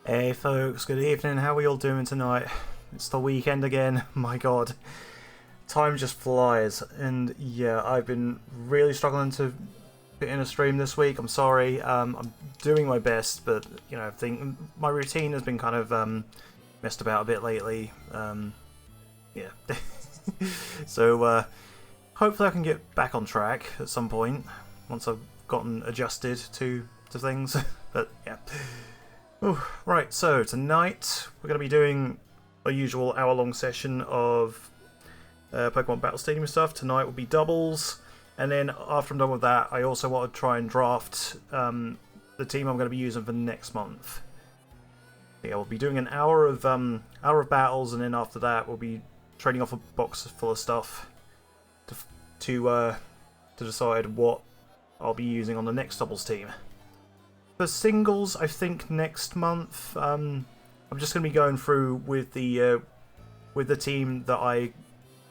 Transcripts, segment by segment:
Hey folks, good evening. How are we all doing tonight? It's the weekend again. My god. Time just flies. And yeah, I've been really struggling to fit in a stream this week. I'm sorry. I'm doing my best, but you know, I think my routine has been kind of messed about a bit lately. Yeah. So hopefully I can get back on track at some point once I've gotten adjusted to things. But yeah. Ooh, right, so tonight we're going to be doing a usual hour-long session of Pokemon Battle Stadium stuff. Tonight will be doubles, and then after I'm done with that, I also want to try and draft the team I'm going to be using for next month. Yeah, we'll be doing an hour of battles, and then after that, we'll be trading off a box full of stuff to decide what I'll be using on the next doubles team. For singles, I think next month, I'm just going to be going through with the team that I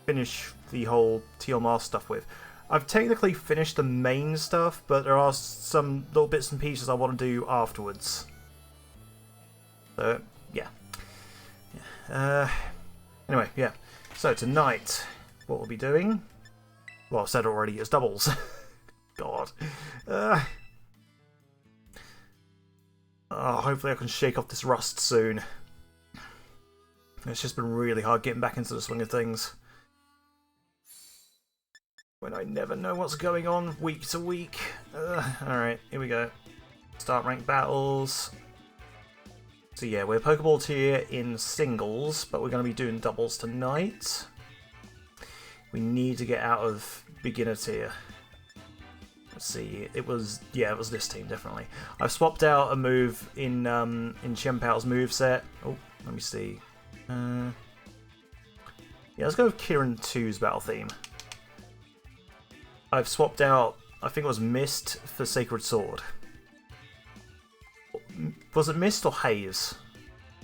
finish the whole TL Master stuff with. I've technically finished the main stuff, but there are some little bits and pieces I want to do afterwards. So, yeah. Anyway, yeah. So, tonight, what we'll be doing... Well, I've said already, it's doubles. God. Hopefully I can shake off this rust soon. It's just been really hard getting back into the swing of things. When I never know what's going on week to week. Alright, here we go. Start ranked battles. So yeah, we're Pokeball tier in singles, but we're going to be doing doubles tonight. We need to get out of beginner tier. Let's see, it was this team, definitely. I've swapped out a move in Chien-Pao's moveset. Oh, let me see. Yeah, let's go with Kirin 2's battle theme. I've swapped out, I think it was Mist for Sacred Sword. Was it Mist or Haze?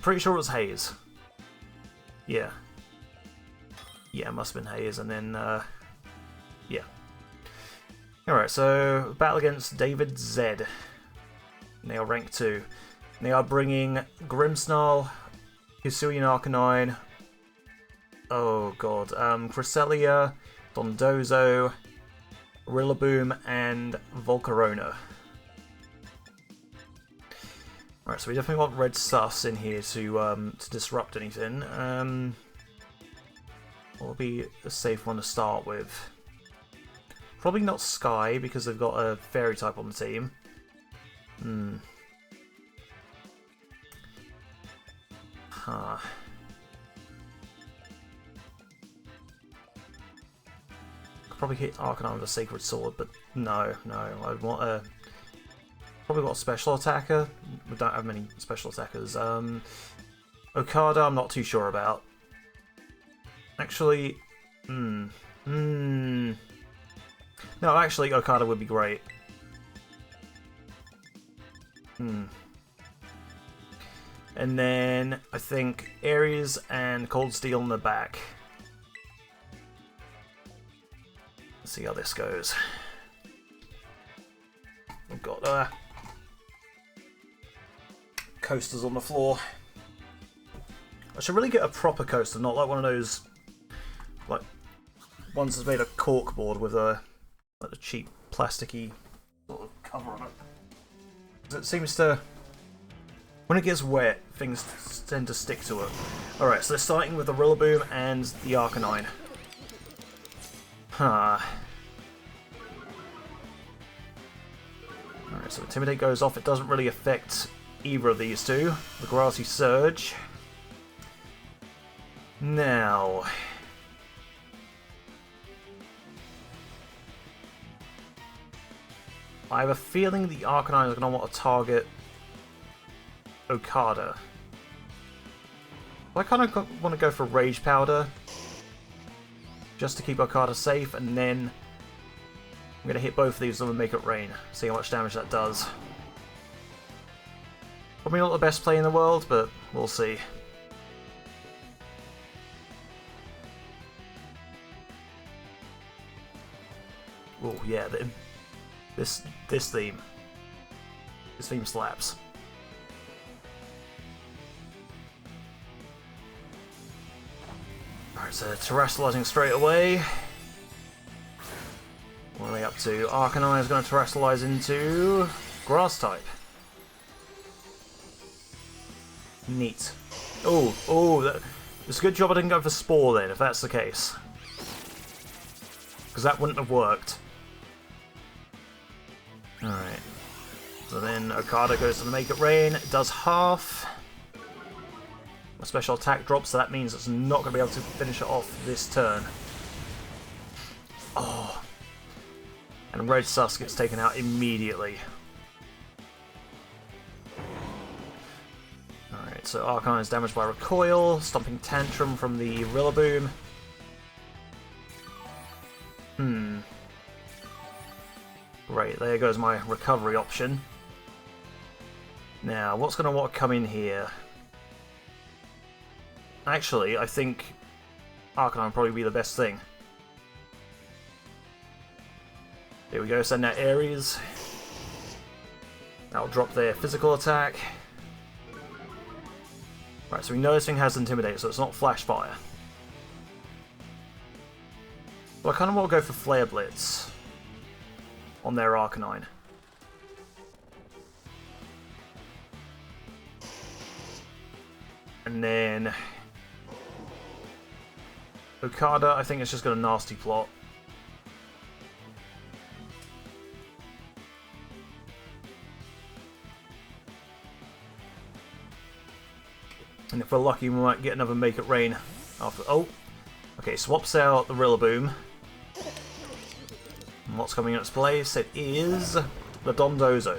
Pretty sure it was Haze. Yeah. Yeah, it must have been Haze, and then, yeah. Alright, so battle against David Z. They are rank 2. They are bringing Grimmsnarl, Hisuian Arcanine, oh god, Cresselia, Dondozo, Rillaboom, and Volcarona. Alright, so we definitely want Red Sus in here to disrupt anything. What will be a safe one to start with? Probably not Sky, because they've got a Fairy type on the team. Huh. Could probably hit Arcanine with a Sacred Sword, but no. I'd want a... Probably got a special attacker. We don't have many special attackers. Okada, I'm not too sure about. Actually... No, actually, Okada would be great. And then, I think, Aries and Cold Steel in the back. Let's see how this goes. We've got coasters on the floor. I should really get a proper coaster, not like one of those, like, ones that's made of corkboard with a cheap plasticky sort of cover on it. It seems to, when it gets wet, things tend to stick to it. Alright, so they're starting with the Rillaboom and the Arcanine. Alright, so Intimidate goes off. It doesn't really affect either of these two. The Grassy Surge. Now... I have a feeling the Arcanine is going to want to target Okada. I kind of want to go for Rage Powder, just to keep Okada safe, and then I'm going to hit both of these and make it rain, see how much damage that does. Probably not the best play in the world, but we'll see. Oh yeah, this theme slaps. So terrestrializing straight away. What are they up to? Arcanine is going to terrestrialize into Grass type. Neat. Oh, it's a good job I didn't go for Spore then, if that's the case. Because that wouldn't have worked. Alright. So then Okada goes to the Make It Rain. It does half. My special attack drops, so that means it's not going to be able to finish it off this turn. Oh. And Red Sus gets taken out immediately. Alright, so Arcanine is damaged by Recoil, Stomping Tantrum from the Rillaboom. Great, there goes my recovery option. Now, what's going to want to come in here? Actually, I think Arcanine would probably be the best thing. Here we go, send out Ares. That'll drop their physical attack. Right, so we know this thing has Intimidate, so it's not Flash Fire. Well, I kind of want to go for Flare Blitz on their Arcanine. And then Okada, I think it's just got a nasty plot. And if we're lucky, we might get another Make It Rain after. Oh! Okay, swaps out the Rillaboom. And what's coming in its place? It is the Dondozo.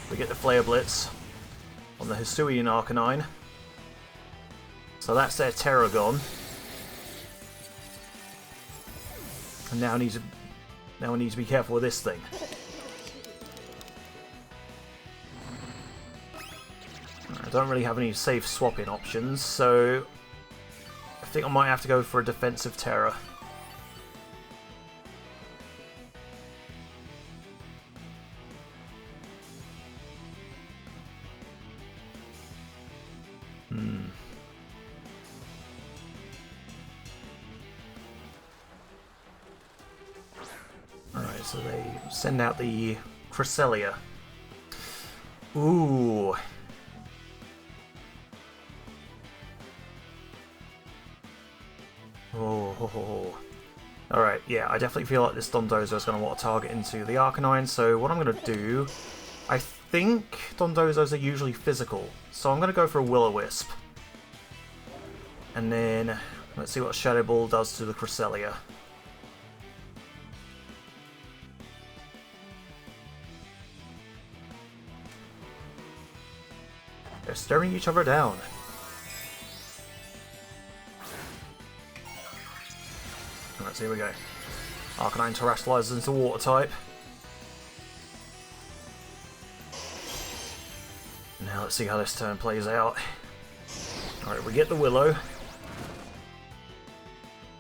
We get the Flare Blitz on the Hisuian Arcanine. So that's their Terragon. And now we need to be careful with this thing. I don't really have any safe swapping options, so I think I might have to go for a defensive Terra. Alright, so they send out the Cresselia. Ooh. Oh. Alright, yeah, I definitely feel like this Dondozo is going to want to target into the Arcanine, so what I'm going to do... I think Dondozos are usually physical, so I'm going to go for a Will-O-Wisp. And then, let's see what Shadow Ball does to the Cresselia. They're staring each other down. Alright, so here we go. Arcanine terrestrializes into Water type. Now let's see how this turn plays out. Alright, we get the Willow.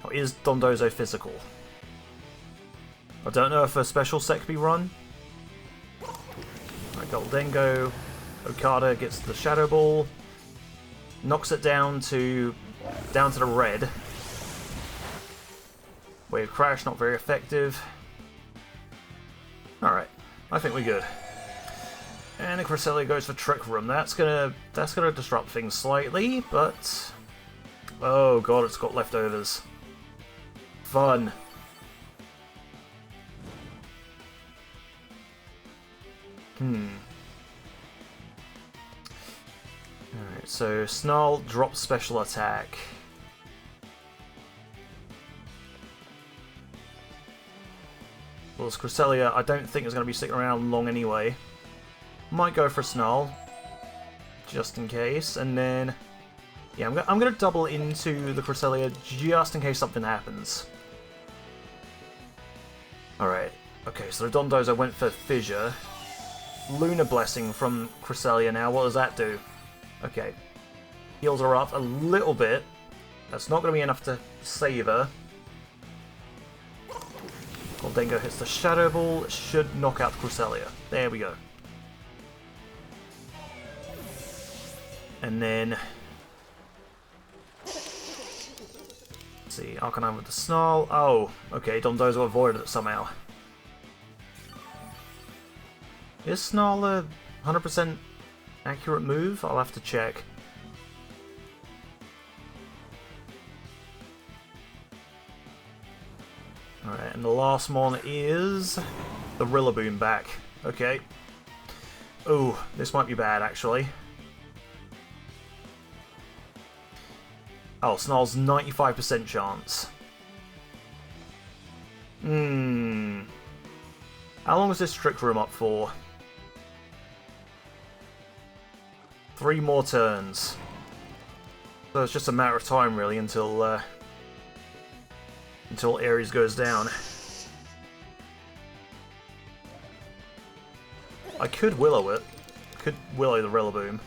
Oh, is Dondozo physical? I don't know if a special set can be run. Alright, Goldengo. Okada gets the Shadow Ball. Knocks it down to the red. Wave Crash, not very effective. Alright, I think we're good. And the Cresselia goes for Trick Room. That's gonna disrupt things slightly, but... oh god, it's got leftovers. Fun. Alright, so Snarl drops special attack. Well, this Cresselia, I don't think is going to be sticking around long anyway. Might go for Snarl, just in case, and then... yeah, I'm going to double into the Cresselia just in case something happens. Alright, okay, so the Dondozo went for Fissure. Lunar Blessing from Cresselia now, what does that do? Okay, heals her up a little bit. That's not going to be enough to save her. Goldengo hits the Shadow Ball, should knock out Cresselia. There we go. And then see, Arcanine with the Snarl. Oh, okay, Dondozo avoided it somehow. Is Snarl a 100% accurate move? I'll have to check. Alright, and the last one is the Rillaboom back. Okay. Oh, this might be bad, actually. Oh, Snarl's 95% chance. How long is this Trick Room up for? 3 more turns. So it's just a matter of time, really, until Ares goes down. I could Willow it. Could Willow the Rillaboom.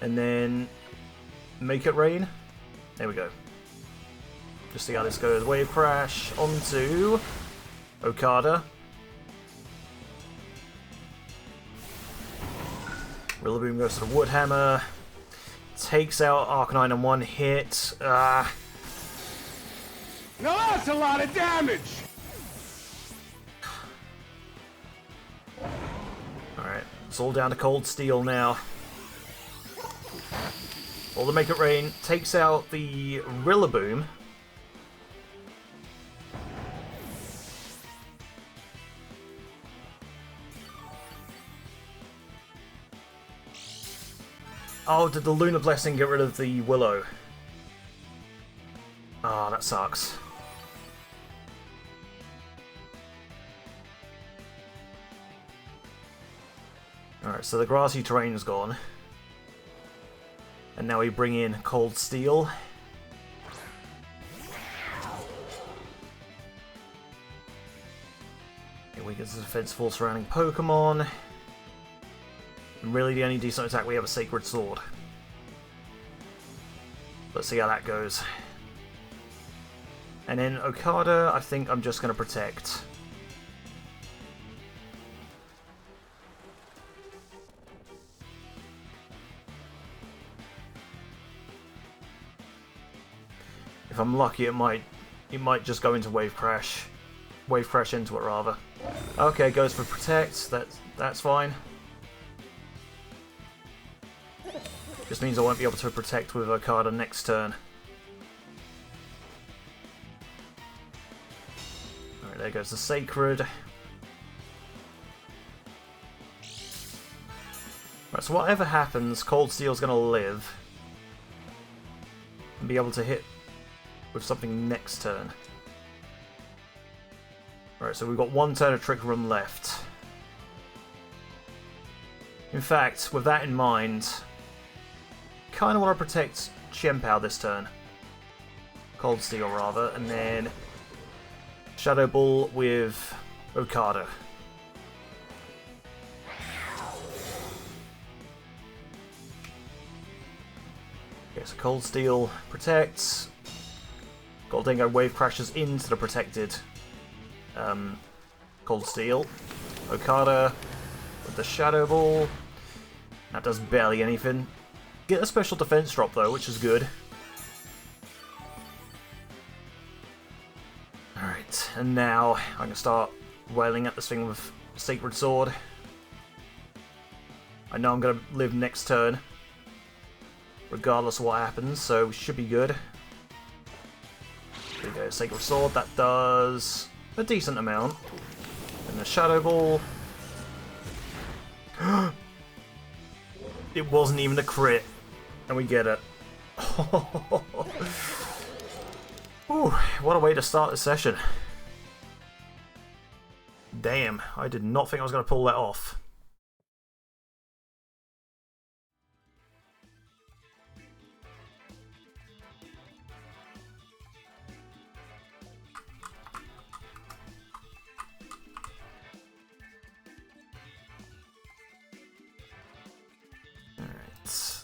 And then make it rain. There we go. Just see how this goes. Wave Crash onto Okada. Rillaboom goes to the Wood Hammer. Takes out Arcanine in one hit. Now that's a lot of damage! Alright, it's all down to Cold Steel now. All the Make It Rain takes out the Rillaboom. Oh, did the Lunar Blessing get rid of the Willow? Ah, oh, that sucks. Alright, so the grassy terrain is gone. And now we bring in Cold Steel. It weakens the defense for surrounding Pokemon. And really the only decent attack we have is Sacred Sword. Let's see how that goes. And then Okada, I think I'm just going to protect. If I'm lucky, it might just go into Wave Crash. Wave Crash into it, rather. Okay, goes for Protect. That's fine. Just means I won't be able to protect with Okada next turn. Alright, there goes the Sacred. Right, so whatever happens, Cold Steel's going to live. And be able to hit with something next turn. Alright, so we've got 1 turn of Trick Room left. In fact, with that in mind, kind of want to protect Chien-Pao this turn. Cold Steel, rather, and then Shadow Ball with Okada. Okay, so Cold Steel protects. Gholdengo Wave crashes into the protected Cold Steel. Okada with the Shadow Ball. That does barely anything. Get a special defense drop though, which is good. Alright, and now I can start wailing at this thing with Sacred Sword. I know I'm going to live next turn, regardless of what happens, so we should be good. There we go, Sacred Sword, that does a decent amount. And the Shadow Ball. It wasn't even a crit. And we get it. Ooh, what a way to start the session. Damn, I did not think I was going to pull that off.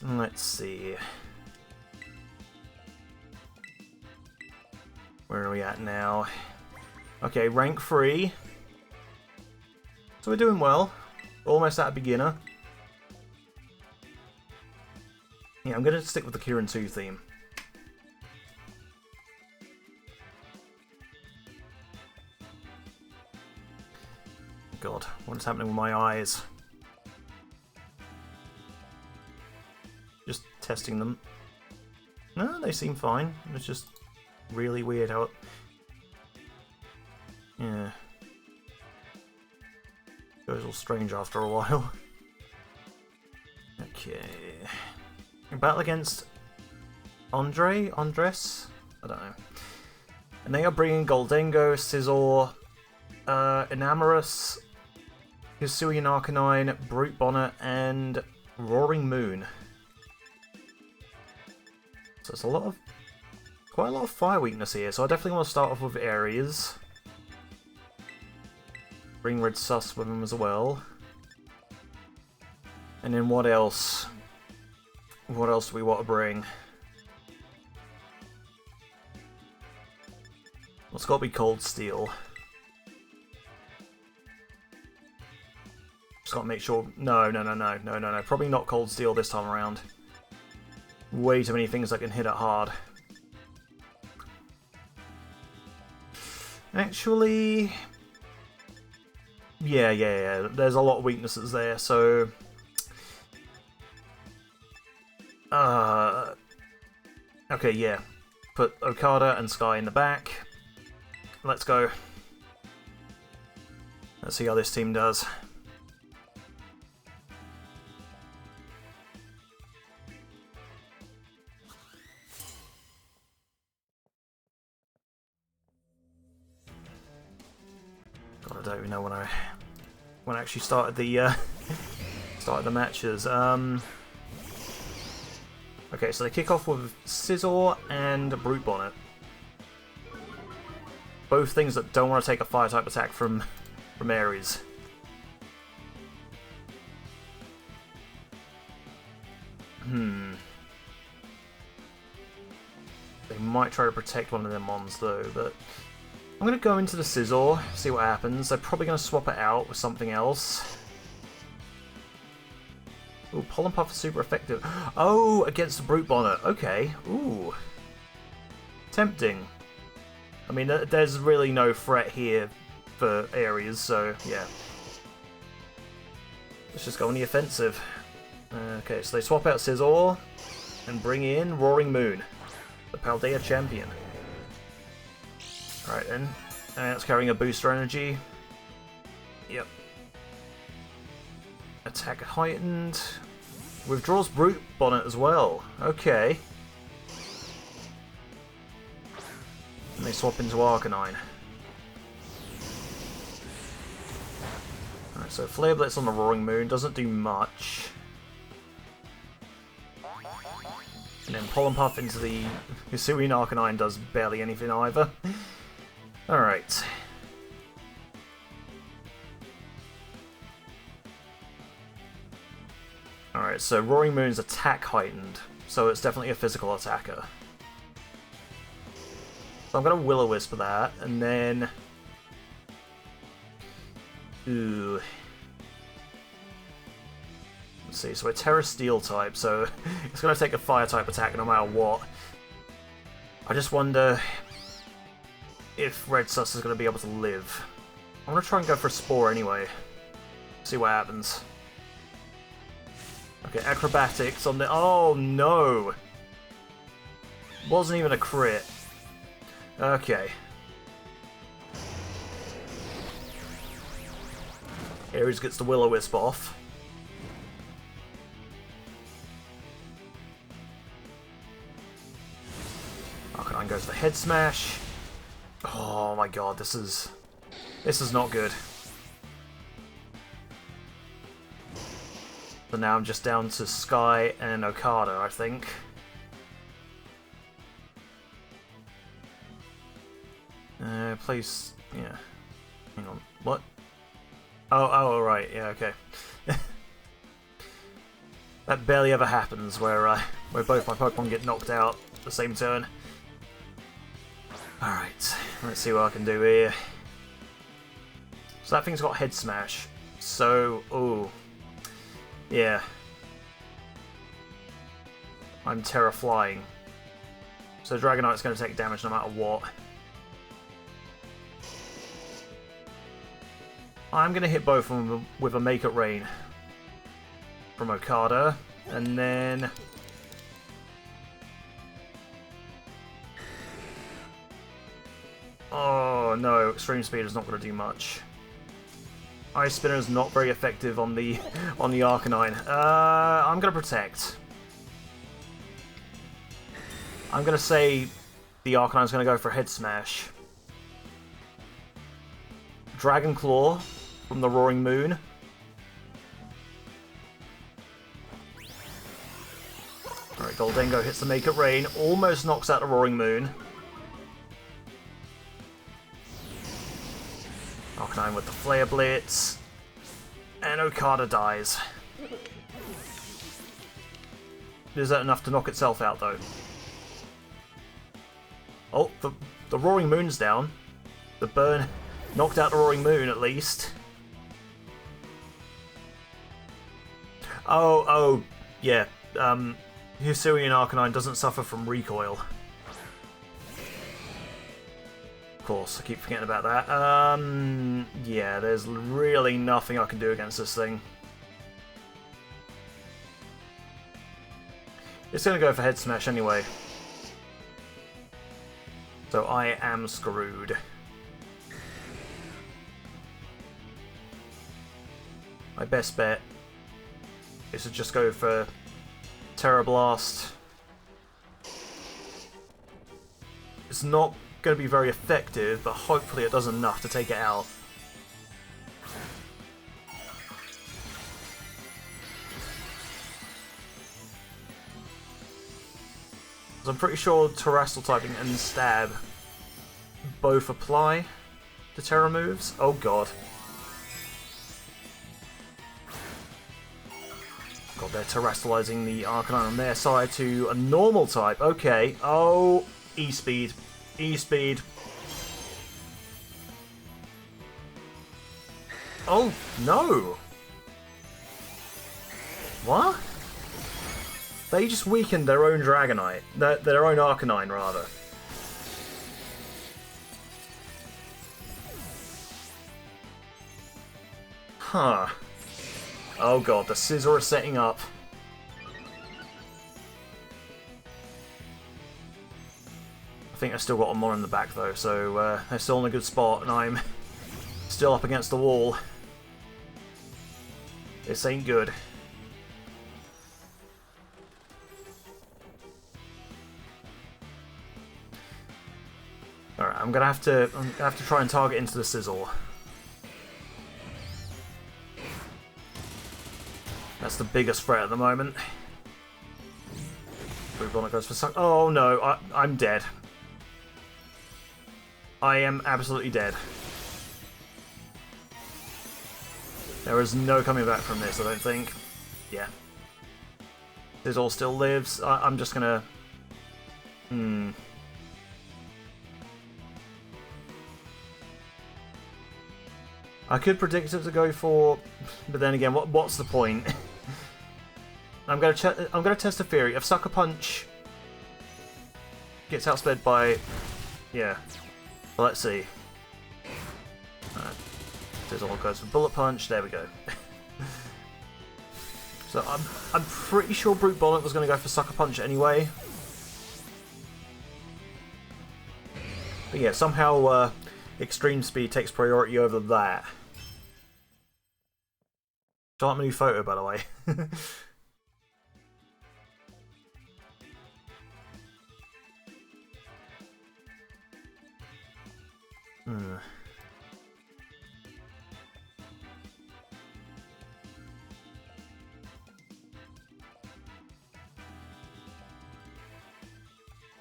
Let's see. Where are we at now? Okay, rank 3. So we're doing well. Almost at a beginner. Yeah, I'm going to stick with the Kieran 2 theme. god, what is happening with my eyes? Just testing them. No, they seem fine. It's just really weird how it... Yeah. Goes all strange after a while. Okay. Battle against Andres? I don't know. And they are bringing Gholdengo, Scizor, Enamorus, Hisuian Arcanine, Brute Bonnet, and Roaring Moon. So it's quite a lot of fire weakness here, so I definitely want to start off with Aries. Bring Red Sus with him as well. And then what else? What else do we want to bring? It's got to be Cold Steel. Just got to make sure... No. Probably not Cold Steel this time around. Way too many things that can hit it hard. Actually... Yeah. There's a lot of weaknesses there, so... Okay, yeah. Put Okada and Sky in the back. Let's go. Let's see how this team does. God, I don't even know when I actually started the matches. Okay, so they kick off with Scizor and Brute Bonnet. Both things that don't want to take a fire-type attack from Aries. They might try to protect one of their mons though, but... I'm going to go into the Scizor, see what happens. They're probably going to swap it out with something else. Ooh, Pollen Puff is super effective. Oh, against the Brute Bonnet. Okay. Ooh. Tempting. I mean, there's really no threat here for Aries, so yeah. Let's just go on the offensive. Okay, so they swap out Scizor and bring in Roaring Moon, the Paldea champion. Alright then. And it's carrying a booster energy. Yep. Attack heightened. Withdraws Brute Bonnet as well. Okay. And they swap into Arcanine. Alright, so Flare Blitz on the Roaring Moon doesn't do much. And then Pollen Puff into the Hisuian Arcanine does barely anything either. Alright. Alright, so Roaring Moon's attack heightened, so it's definitely a physical attacker. So I'm going to Will-O-Wisp that, and then... Ooh. Let's see, so we're Terra Steel type, so it's going to take a fire type attack no matter what. I just wonder if Red Sus is going to be able to live. I'm going to try and go for a Spore anyway. See what happens. Okay, Acrobatics on the... Oh no! Wasn't even a crit. Okay. Aries gets the Will-O-Wisp off. Arcanine goes for Head Smash. Oh my god, this is not good. So now I'm just down to Sky and Okada, I think. Please, yeah. Hang on, what? Oh, right, yeah, okay. That barely ever happens, where both my Pokemon get knocked out the same turn. Alright, let's see what I can do here. So that thing's got Head Smash. So, ooh. Yeah. I'm Terra Flying. So Dragonite's going to take damage no matter what. I'm going to hit both of them with a Make It Rain from Okada, and then... Oh no, Extreme Speed is not going to do much. Ice Spinner is not very effective on the Arcanine. I'm going to Protect. I'm going to say the Arcanine's going to go for Head Smash. Dragon Claw from the Roaring Moon. Alright, Goldengo hits the Make It Rain, almost knocks out the Roaring Moon. Arcanine with the Flare Blitz. And Okada dies. Is that enough to knock itself out, though? Oh, the Roaring Moon's down. The burn knocked out the Roaring Moon, at least. Oh, yeah. Hisuian Arcanine doesn't suffer from recoil. Of course, I keep forgetting about that. Yeah, there's really nothing I can do against this thing. It's going to go for Head Smash anyway. So I am screwed. My best bet is to just go for Terra Blast. It's not going to be very effective, but hopefully it does enough to take it out. So I'm pretty sure Terrestrial typing and Stab both apply to Terra moves. Oh god. God, they're terrestrializing the Arcanine on their side to a normal type. Okay. Oh, E-Speed. E-Speed. Oh, no! What? They just weakened their own Dragonite. Their own Arcanine, rather. Huh. Oh god, the Scizor is setting up. I think I've still got a Mon in the back though, so they're still in a good spot, and I'm still up against the wall. This ain't good. Alright, I'm gonna have to try and target into the Scizor. That's the biggest threat at the moment. Brubonic goes for suck. Oh no, I'm dead. I am absolutely dead. There is no coming back from this, I don't think. Yeah. Scizor still lives. I'm just gonna... I could predict it to go for... But then again, what's the point? I'm gonna test a theory. If Sucker Punch gets outsped by... Yeah. Well, let's see. Alright. Scizor goes for Bullet Punch. There we go. So I'm pretty sure Brute Bonnet was going to go for Sucker Punch anyway. But yeah, somehow Extreme Speed takes priority over that. Start my new photo, by the way.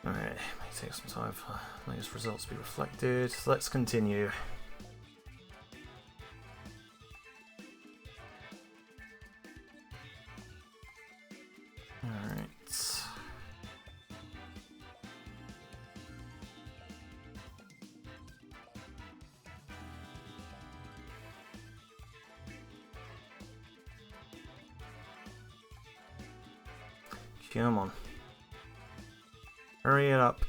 Alright, may take some time for latest results to be reflected. Let's continue. Alright. Come on. Hurry it up.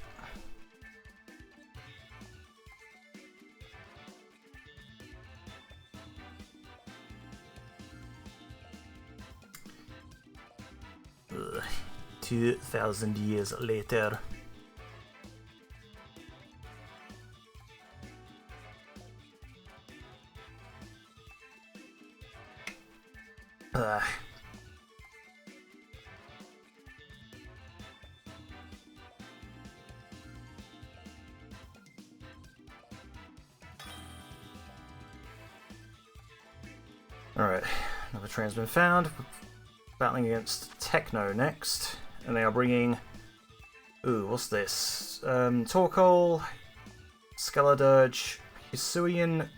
2,000 years later. Alright, another train's been found. We're battling against Techno next, and they are bringing... Ooh, what's this? Torkoal, Skeledirge, Hisuian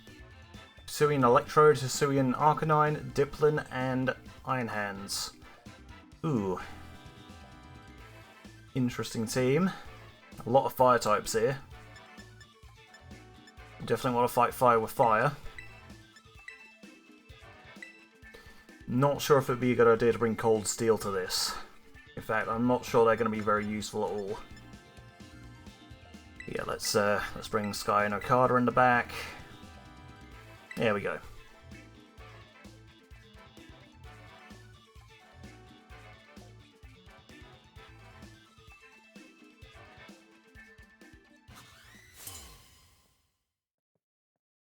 Electrode, Hisuian Arcanine, Dipplin, and Iron Hands. Ooh. Interesting team. A lot of fire types here. Definitely want to fight fire with fire. Not sure if it'd be a good idea to bring Cold Steel to this. In fact, I'm not sure they're going to be very useful at all. Yeah, let's bring Sky and Okada in the back. There we go.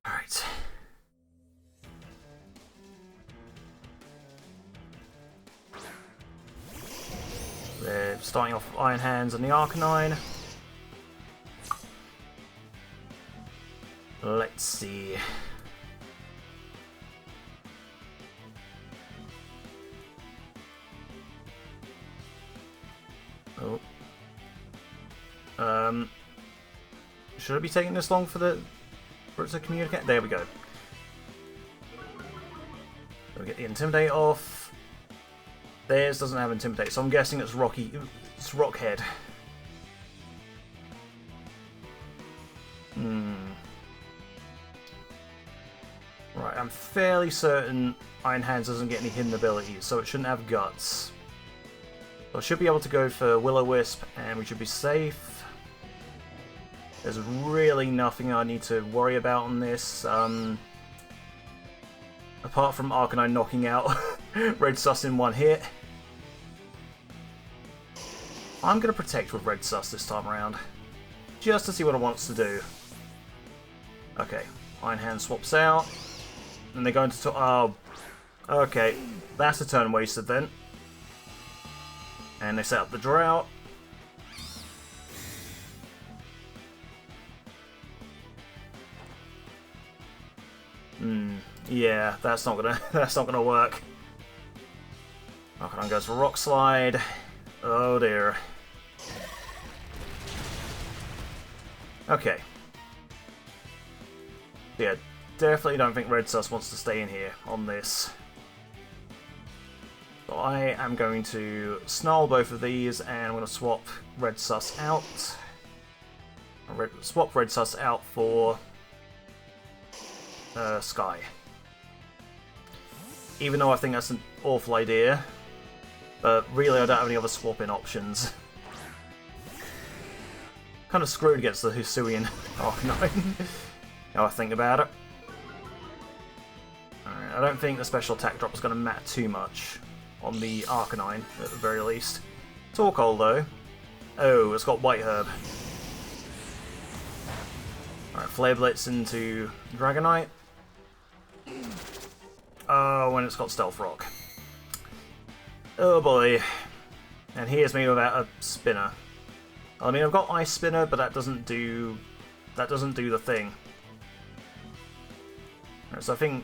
Alright. They're starting off with Iron Hands and the Arcanine. Let's see. Oh. Should I be taking this long for it to communicate? There we go. We get the Intimidate off. Theirs doesn't have Intimidate, so I'm guessing it's It's Rockhead. Right, I'm fairly certain Iron Hands doesn't get any hidden abilities, so it shouldn't have Guts. So I should be able to go for Will-O-Wisp, and we should be safe. There's really nothing I need to worry about on this, apart from Arcanine knocking out Red Sus in one hit. I'm going to protect with Red Sus this time around, just to see what it wants to do. Okay, Iron Hand swaps out, and they go into... Oh, okay, that's a turn wasted then. And they set up the Drought. Yeah, that's not gonna work. Arcanine goes for Rock Slide. Oh dear. Okay. Yeah, definitely don't think Red Sus wants to stay in here on this. So I am going to snarl both of these, and I'm going to swap Red Sus out. Swap Red Sus out for Sky. Even though I think that's an awful idea, but really I don't have any other swapping options. Kind of screwed against the Hisuian Arcanine. Now I think about it. Alright, I don't think the special attack drop is going to matter too much on the Arcanine, at the very least. Torkoal though. Oh, it's got White Herb. Alright, Flare Blitz into Dragonite. Oh, and it's got Stealth Rock. Oh boy. And here's me without a Spinner. I mean, I've got Ice Spinner, but that doesn't do the thing. Right, so I think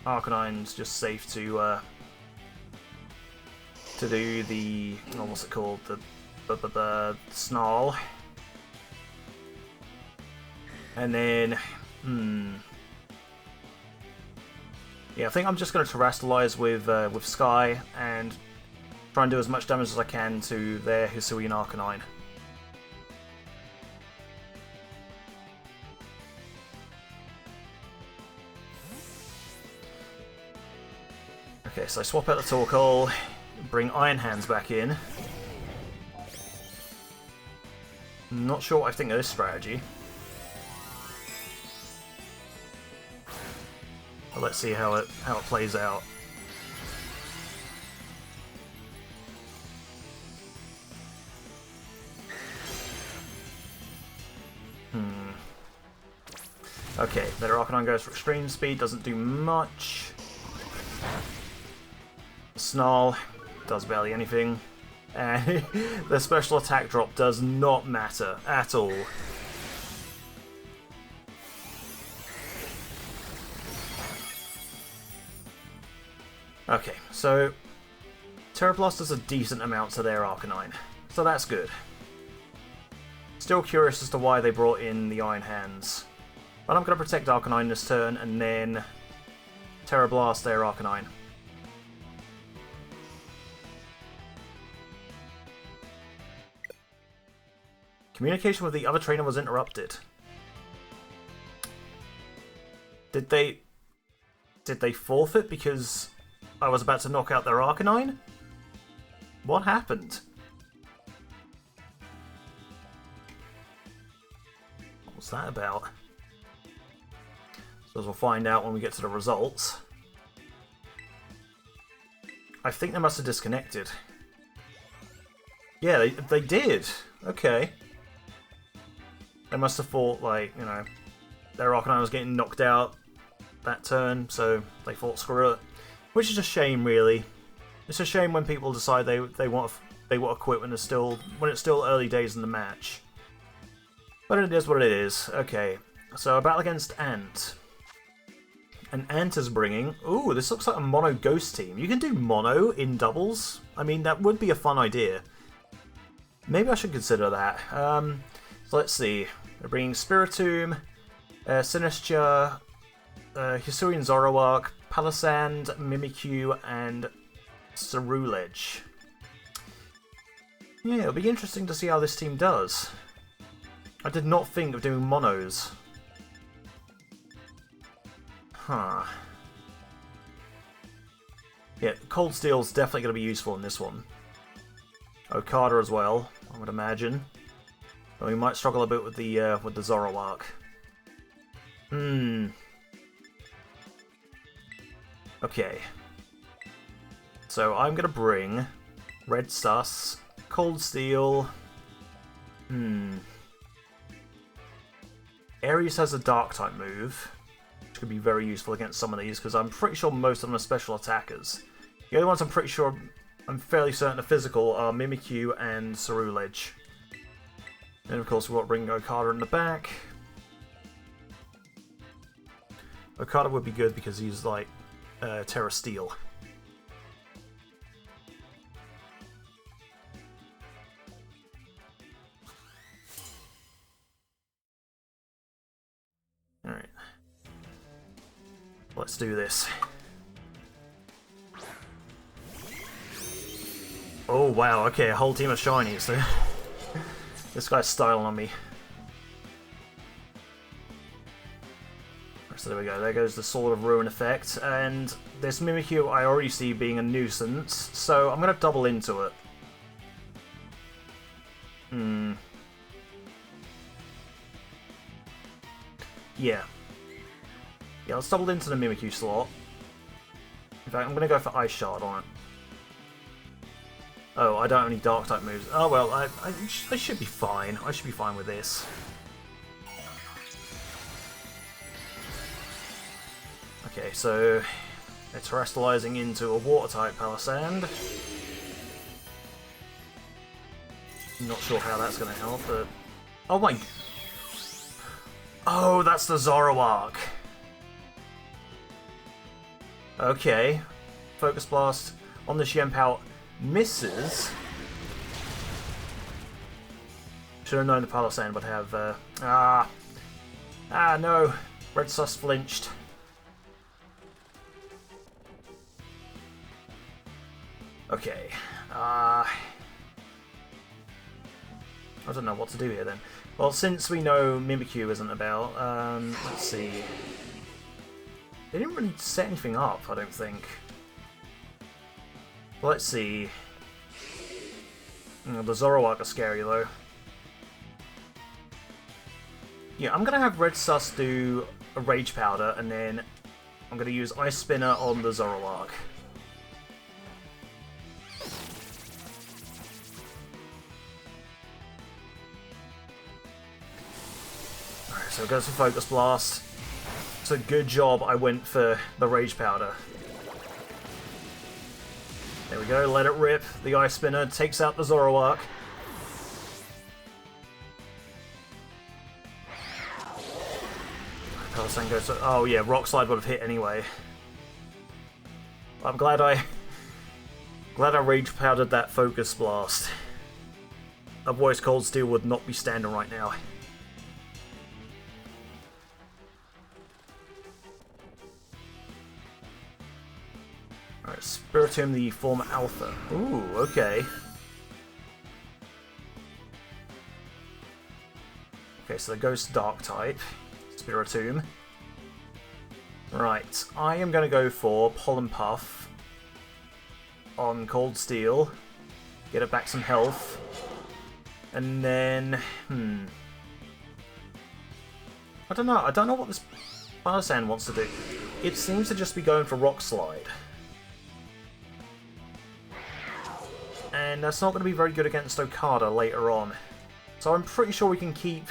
Arcanine's just safe to do the, oh, what's it called, the Snarl. And then, yeah, I think I'm just going to Terastallize with Sky and try and do as much damage as I can to their Hisuian Arcanine. Okay, so I swap out the Torkoal, bring Iron Hands back in. Not sure what I think of this strategy. But let's see how it plays out. Their Arcanine goes for extreme speed, doesn't do much. Snarl does barely anything. And the special attack drop does not matter at all. Okay, so Tera Blast does a decent amount to their Arcanine, so that's good. Still curious as to why they brought in the Iron Hands. But I'm going to protect Arcanine this turn and then Tera Blast their Arcanine. Communication with the other trainer was interrupted. Did they forfeit because I was about to knock out their Arcanine? What happened? What was that about? So as we'll find out when we get to the results. I think they must have disconnected. Yeah, they did. Okay. They must have thought, like, you know, their Arcanine was getting knocked out that turn, so they thought, screw it. Which is a shame, really. It's a shame when people decide they want to quit when it's still early days in the match. But it is what it is. Okay, so a battle against Ant. And Ant is bringing... Ooh, this looks like a mono ghost team. You can do mono in doubles. I mean, that would be a fun idea. Maybe I should consider that. So let's see. They're bringing Spiritomb, Sinistcha, Hisuian Zoroark, Palossand, Mimikyu, and Ceruledge. Yeah, it'll be interesting to see how this team does. I did not think of doing monos. Huh. Yeah, Cold Steel's definitely going to be useful in this one. Okada as well, I would imagine. But we might struggle a bit with the Zoroark. Okay. So I'm going to bring Red Sus, Cold Steel. Ares has a Dark-type move, which could be very useful against some of these, because I'm pretty sure most of them are special attackers. The only ones I'm fairly certain are physical are Mimikyu and Ceruledge. And of course we want to bring Okada in the back. Okada would be good because he's like Terra Steel. Alright. Let's do this. Oh wow, okay, a whole team of shinies. So this guy's styling on me. So there we go, there goes the Sword of Ruin effect, and this Mimikyu I already see being a nuisance, so I'm going to double into it. Yeah, let's double into the Mimikyu slot. In fact, I'm going to go for Ice Shard on it. Oh, I don't have any Dark-type moves. Oh well, I should be fine. I should be fine with this. Okay, so they're terrestrializing into a Water-type Palossand. Not sure how that's going to help, but... Oh my... Oh, that's the Zoroark! Okay. Focus Blast on the Xianpao misses. Should have known the Palossand would have... no! Red Sus flinched. Okay. I don't know what to do here then. Well, since we know Mimikyu isn't about, let's see. They didn't really set anything up, I don't think. Let's see. The Zoroark are scary though. Yeah, I'm gonna have Red Sus do a Rage Powder, and then I'm gonna use Ice Spinner on the Zoroark. Alright, so it goes for Focus Blast. So good job I went for the Rage Powder. There we go, let it rip. The Ice Spinner takes out the Zoroark. Palisand goes to... Oh yeah, Rock Slide would have hit anyway. I'm glad I Rage Powdered that Focus Blast. Otherwise Cold Steel would not be standing right now. Alright, Spiritomb the form Alpha. Ooh, okay. Okay, so the Ghost Dark type. Spiritomb. Right, I am going to go for Pollen Puff on Cold Steel. Get it back some health. And then... I don't know what this Palisand wants to do. It seems to just be going for Rock Slide. And that's not going to be very good against Okada later on. So I'm pretty sure we can keep...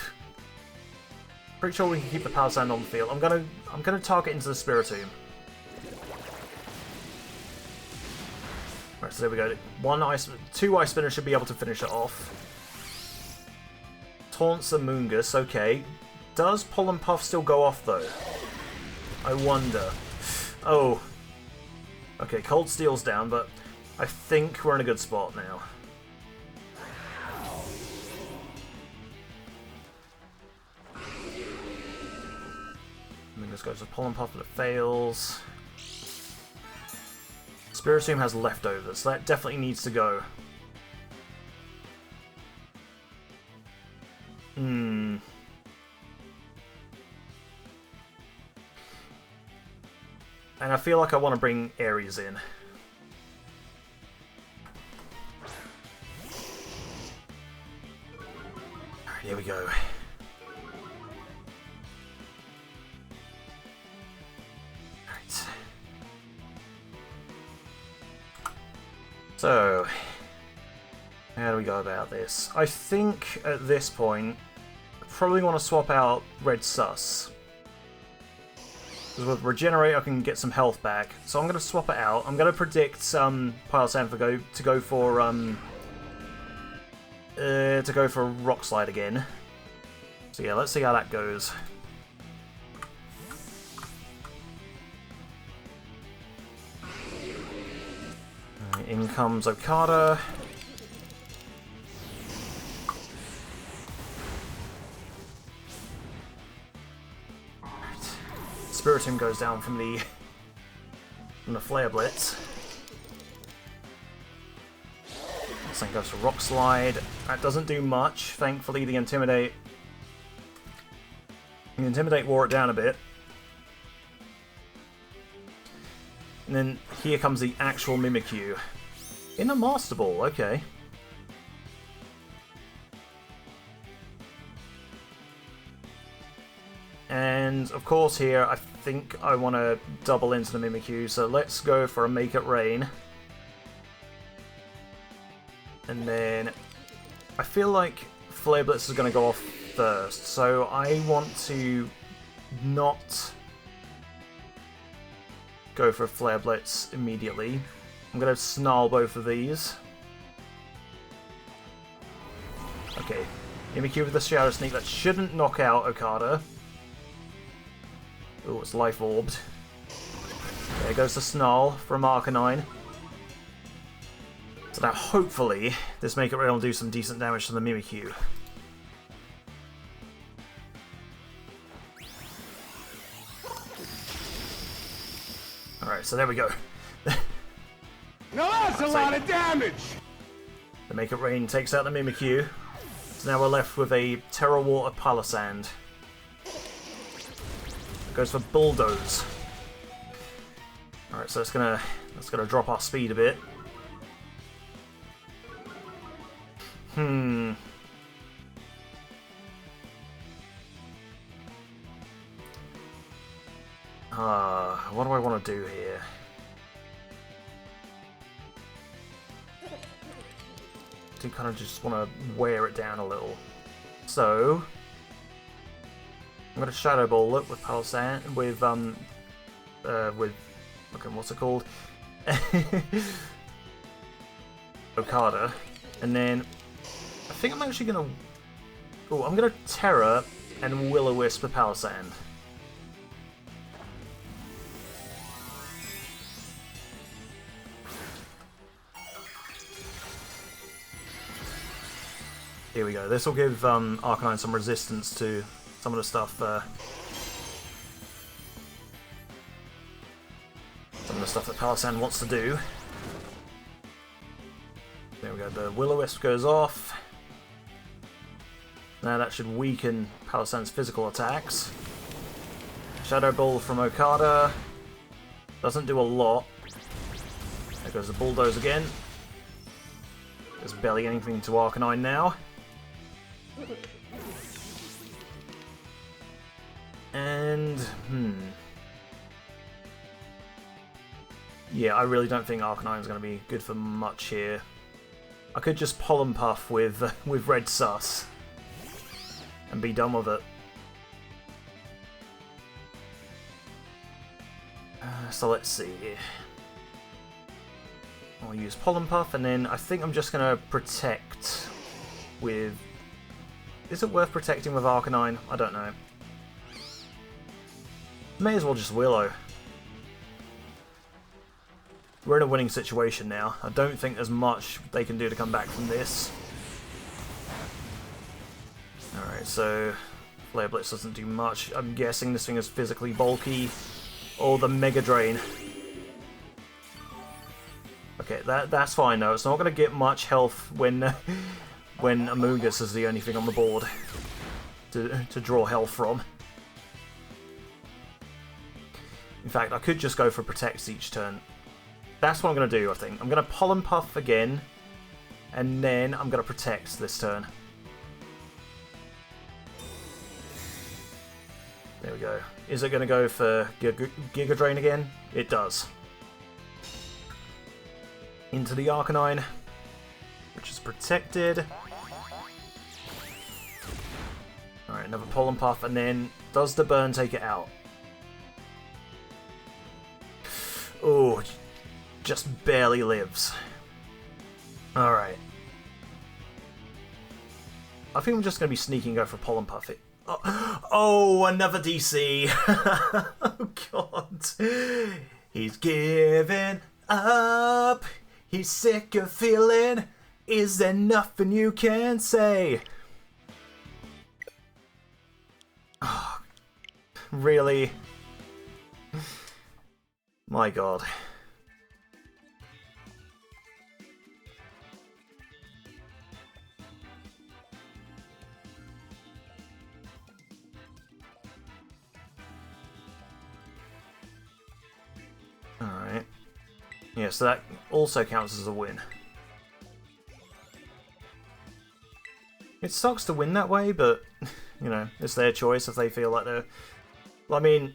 the Palisand on the field. I'm gonna target into the Spiritomb. Right, so there we go. Two Ice Spinners should be able to finish it off. Taunts the Moongus, okay. Does Pollen Puff still go off though? I wonder. Oh. Okay, Cold Steel's down, but I think we're in a good spot now. Moongus goes with Pollen Puff, but it fails. Spiritomb has leftovers, so that definitely needs to go. And I feel like I want to bring Ares in. Alright, here we go. Alright. So, how do we go about this? I think at this point, I probably want to swap out Red Sus. Because with Regenerate I can get some health back. So I'm going to swap it out. I'm going to predict Palisand to go for Rock Slide again. So yeah, let's see how that goes. In comes Okada. Spiritomb goes down from the Flare Blitz. This thing goes for Rock Slide. That doesn't do much. Thankfully, the Intimidate wore it down a bit. And then here comes the actual Mimikyu. In a Master Ball, okay. And of course here, I think I want to double into the Mimikyu, so let's go for a Make It Rain. And then I feel like Flare Blitz is going to go off first, so I want to not go for Flare Blitz immediately. I'm going to snarl both of these. Okay, Mimikyu with the Shadow Sneak, that shouldn't knock out Okada. Oh, it's Life Orbed. There goes the Snarl from Arcanine. So now hopefully this Make It Rain will do some decent damage to the Mimikyu. Alright, so there we go. Now that's a lot of damage! The Make It Rain takes out the Mimikyu. So now we're left with a Terra Water Palisand. Goes for Bulldoze. Alright, so that's gonna drop our speed a bit. What do I want to do here? I do kind of just want to wear it down a little. So, I'm gonna Shadow Ball it with Palossand, with okay, what's it called? Okada. And then I think I'm actually gonna... Oh, I'm gonna Terra and Will-O-Wisp with Palossand. Here we go. This will give Arcanine some resistance to some of the stuff. Some of the stuff that Palossand wants to do. There we go. The Will-O-Wisp goes off. Now that should weaken Palossand's physical attacks. Shadow Ball from Okada. Doesn't do a lot. There goes the Bulldoze again. There's barely anything to Arcanine now. And, yeah, I really don't think Arcanine's going to be good for much here. I could just Pollen Puff with Red Sus and be done with it. So let's see. I'll use Pollen Puff, and then I think I'm just going to protect with... Is it worth protecting with Arcanine? I don't know. May as well just Willow. We're in a winning situation now. I don't think there's much they can do to come back from this. Alright, so Flare Blitz doesn't do much. I'm guessing this thing is physically bulky. Or the Mega Drain. Okay, that's fine though. It's not going to get much health when when Amoonguss is the only thing on the board to draw health from. In fact, I could just go for Protects each turn. That's what I'm going to do, I think. I'm going to Pollen Puff again, and then I'm going to Protect this turn. There we go. Is it going to go for Giga Drain again? It does. Into the Arcanine, which is protected. Alright, another Pollen Puff, and then does the burn take it out? Oh, just barely lives. Alright. I think I'm just going to be sneaky and go for Pollen Puff. Oh, another DC. Oh, God. He's giving up. He's sick of feeling. Is there nothing you can say? Oh, really? My God. Alright. Yeah, so that also counts as a win. It sucks to win that way, but, you know, it's their choice if they feel like they're... Well, I mean,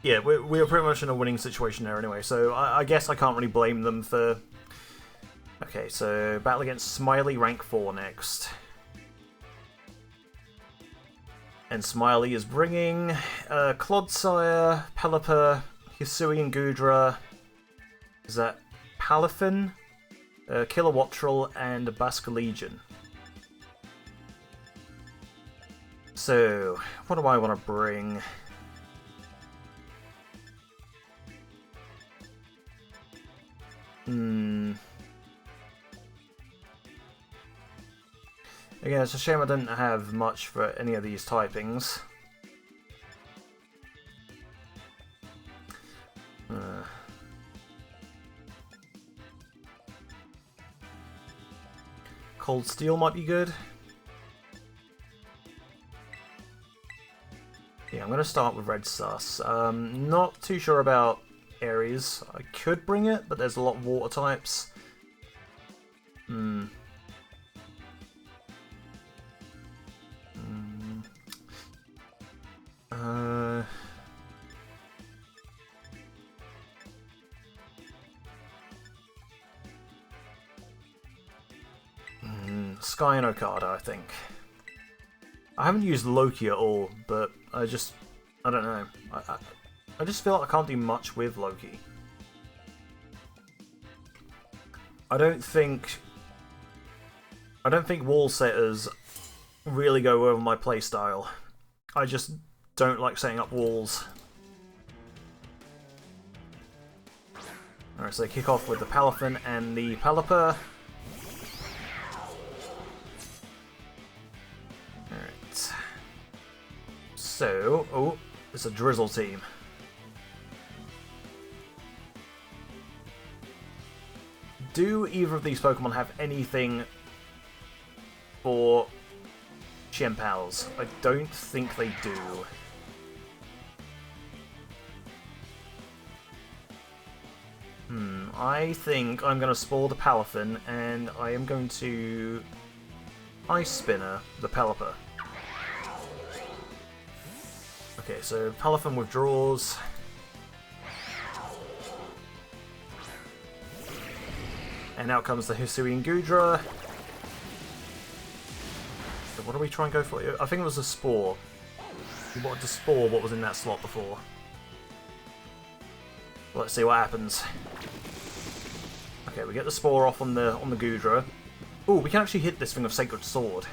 yeah, we're pretty much in a winning situation there anyway, so I guess I can't really blame them for... Okay, so battle against Smiley, rank 4 next. And Smiley is bringing Clodsire, Pelipper, Hisui and Goodra. Is that Palafin, Kilowattrel, and Basculegion? So, what do I want to bring? Again, it's a shame I didn't have much for any of these typings. Cold Steel might be good. Yeah, I'm going to start with Red Sus. Not too sure about Aries. I could bring it, but there's a lot of water types. Sky and Okada, I think. I haven't used Loki at all, but I don't know. I just feel like I can't do much with Loki. I don't think wall setters really go over my playstyle. I just don't like setting up walls. Alright, so they kick off with the Palafin and the Pelipper. Alright. So, oh, it's a Drizzle team. Do either of these Pokemon have anything for Chien-Pals? I don't think they do. I think I'm going to spoil the Palafin, and I am going to Ice Spinner the Pelipper. Okay, so Palafin withdraws. And out comes the Hisuian Goodra. So what do we try and go for? I think it was a Spore. We wanted to Spore what was in that slot before. Let's see what happens. Okay, we get the Spore off on the Goodra. Ooh, we can actually hit this thing with Sacred Sword.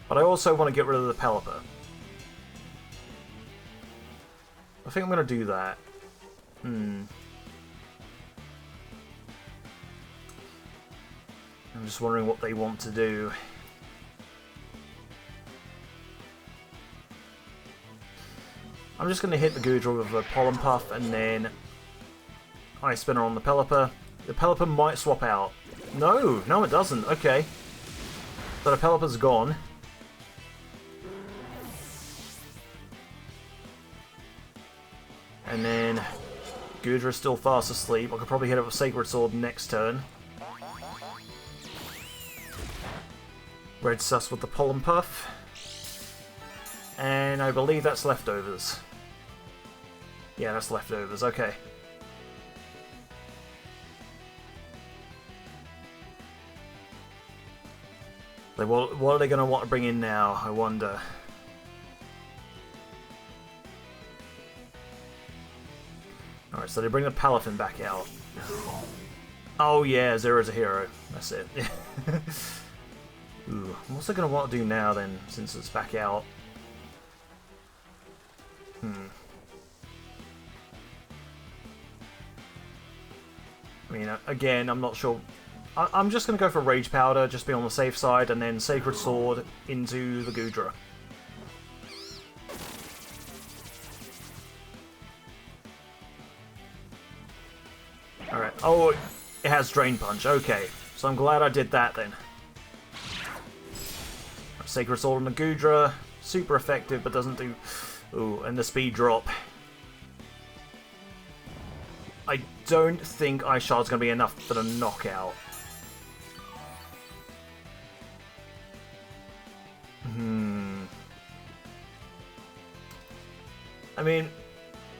But I also want to get rid of the Pelipper. I think I'm going to do that. I'm just wondering what they want to do. I'm just going to hit the Goodra with a Pollen Puff and then Ice Spinner on the Pelipper. The Pelipper might swap out. No, no it doesn't. Okay. So the Pelipper's gone. And then Goodra's still fast asleep. I could probably hit it with Sacred Sword next turn. Red Sus with the Pollen Puff. And I believe that's leftovers. Yeah, that's leftovers, okay. So what are they going to want to bring in now, I wonder? Alright, so they bring the Palafin back out. Oh yeah, Zero's a hero. That's it. Ooh, what's they going to want to do now then, since it's back out? I mean, again, I'm not sure. I'm just going to go for Rage Powder, just be on the safe side, and then Sacred Sword into the Goodra. Alright, oh, it has Drain Punch, okay. So I'm glad I did that then. Sacred Sword on the Goodra, super effective, but doesn't do... Ooh, and the speed drop. I don't think Ice Shard's going to be enough for the knockout. I mean,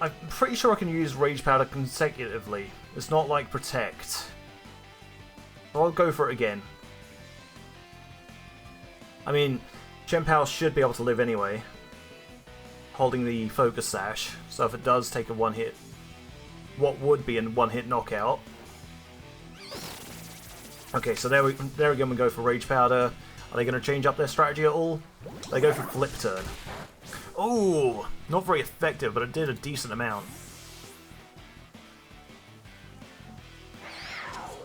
I'm pretty sure I can use Rage Powder consecutively. It's not like Protect. So I'll go for it again. I mean, Chien-Pao should be able to live anyway, holding the Focus Sash, so if it does take a one-hit, what would be a one-hit knockout. Okay, so there again we go for Rage Powder. Are they going to change up their strategy at all? They go for Flip Turn. Oh, not very effective, but it did a decent amount.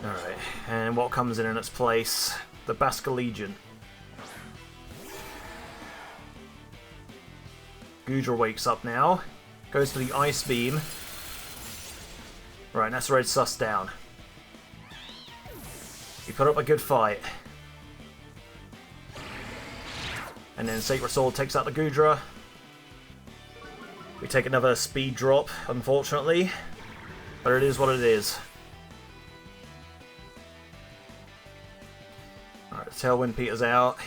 Alright, and what comes in its place? The Basculegion. Goodra wakes up now. Goes for the Ice Beam. Right, that's Red Sus down. He put up a good fight. And then Sacred Sword takes out the Goodra. We take another speed drop, unfortunately. But it is what it is. Alright, Tailwind peters out.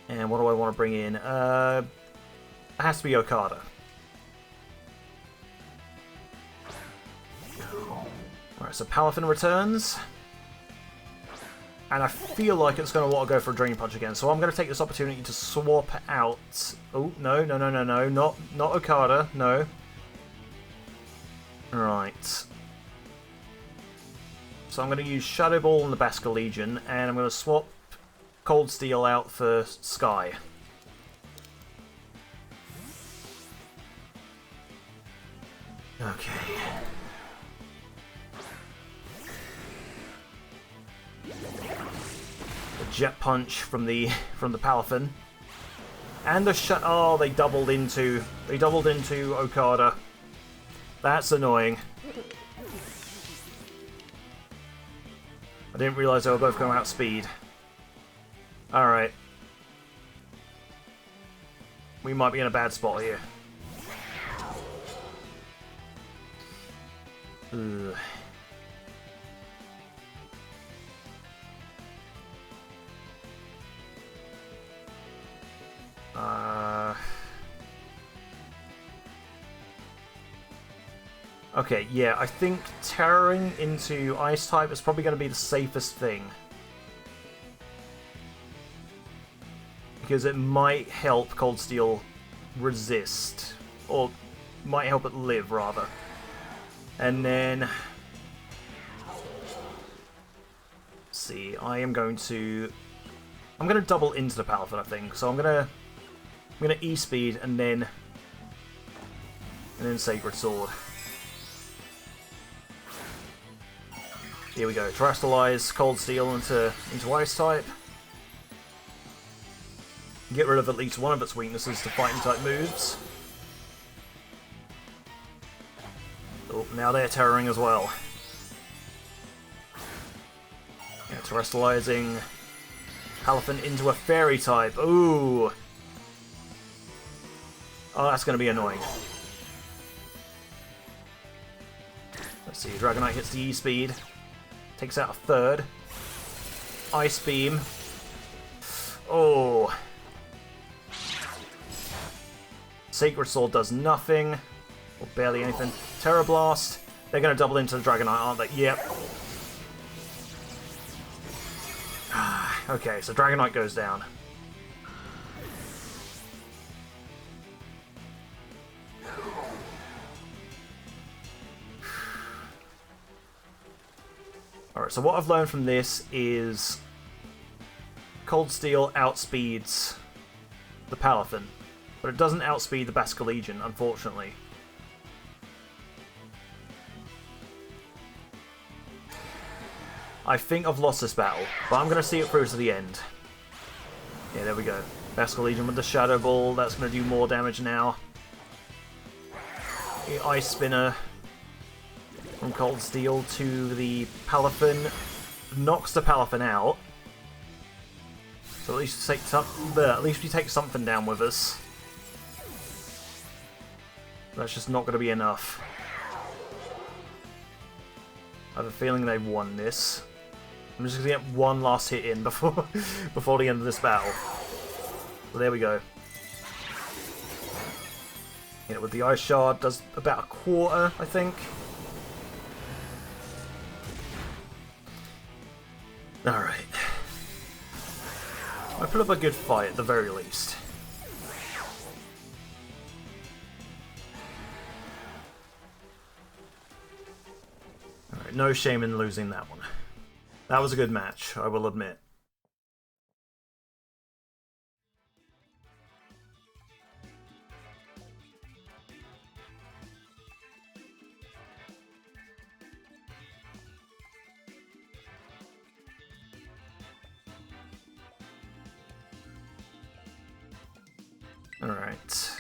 And what do I want to bring in? It has to be Okada. Alright, so Palafin returns. And I feel like it's going to want to go for a Drain Punch again. So I'm going to take this opportunity to swap out... Oh, no. Not Okada. No. Right. So I'm going to use Shadow Ball and the Basculegion, and I'm going to swap Cold Steel out for Sky. Okay. The Jet Punch from the Palafin. And the oh, they doubled into Okada. That's annoying. I didn't realise they were both going outspeed. Alright. We might be in a bad spot here. Ugh. Okay, yeah, I think terroring into Ice-type is probably going to be the safest thing. Because it might help Cold Steel resist. Or might help it live, rather. And then... Let's see, I'm going to double into the Palafin, I think. So I'm gonna E-speed and then Sacred Sword. Here we go. Terastallize Cold Steel into Ice-type. Get rid of at least one of its weaknesses to Fighting-type moves. Oh, now they're terroring as well. Yeah, Terastallizing Palafin into a Fairy-type. Ooh! Oh, that's going to be annoying. Let's see, Dragonite hits the E-speed. Takes out a third. Ice Beam. Oh. Sacred Sword does nothing. Or barely anything. Terra Blast. They're going to double into the Dragonite, aren't they? Yep. Okay, so Dragonite goes down. Alright, so what I've learned from this is Cold Steel outspeeds the Palafin, but it doesn't outspeed the Basculegion, unfortunately. I think I've lost this battle, but I'm going to see it through to the end. Yeah, there we go. Basculegion with the Shadow Ball, that's going to do more damage now. The Ice Spinner from Cold Steel to the Palafin knocks the Palafin out. So at least we take something down with us. That's just not going to be enough. I have a feeling they've won this. I'm just going to get one last hit in before the end of this battle. So there we go. Yeah, with the Ice Shard, does about a quarter, I think. Alright. I put up a good fight at the very least. Alright, no shame in losing that one. That was a good match, I will admit. Alright.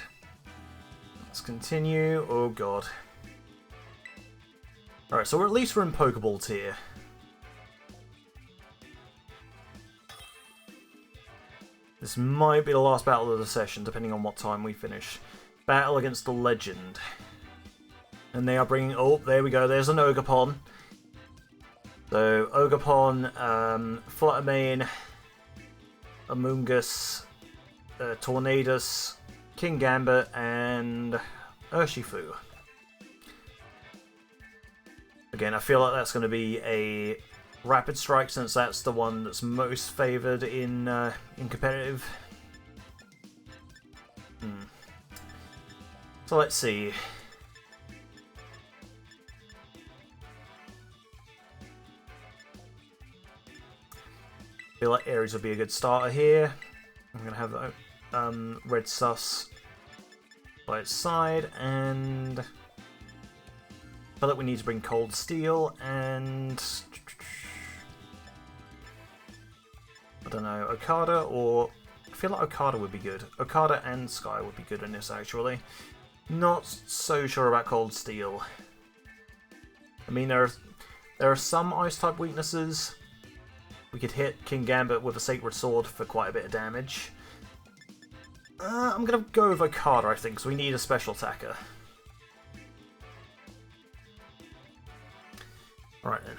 Let's continue. Oh god. Alright, so at least we're in Pokeball tier. This might be the last battle of the session, depending on what time we finish. Battle against the Legend. And they are bringing... Oh, there we go. There's an Ogerpon. So, Ogerpon, Fluttermane, Amoonguss, Tornadus, Kingambit, and Urshifu. Again, I feel like that's going to be a Rapid Strike, since that's the one that's most favoured in competitive. So let's see. I feel like Ares would be a good starter here. I'm going to have Red Sus by its side, and I feel like we need to bring Cold Steel, and I don't know, Okada, or I feel like Okada would be good. Okada and Sky would be good in this, actually. Not so sure about Cold Steel. I mean, there are some Ice-type weaknesses. We could hit King Gambit with a Sacred Sword for quite a bit of damage. I'm going to go with Okada, I think, because we need a special attacker. Alright then.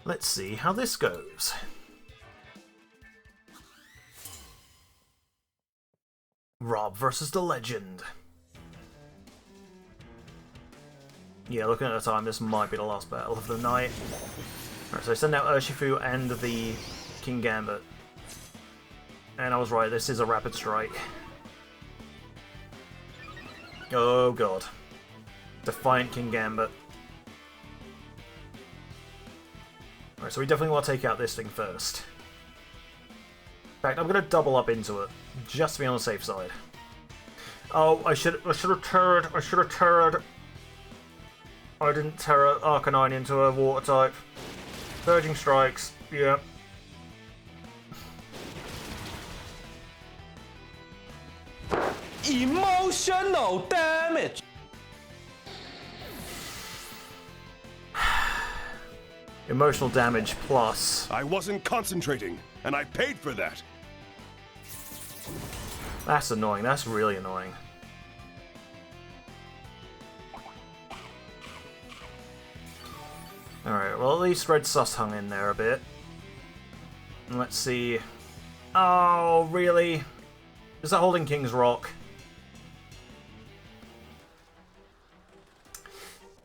Let's see how this goes. Rob versus the Legend. Yeah, looking at the time, this might be the last battle of the night. Alright, so I send out Urshifu and the King Gambit. And I was right, this is a Rapid Strike. Oh god. Defiant King Gambit. Alright, so we definitely want to take out this thing first. In fact, I'm going to double up into it, just to be on the safe side. Oh, I should have turret. I didn't turret Arcanine into a water type. Surging Strikes, yeah. Emotional damage. Emotional damage plus. I wasn't concentrating, and I paid for that. That's annoying. That's really annoying. Alright, well at least Red Sus hung in there a bit. And let's see. Oh, really? Is that holding King's Rock?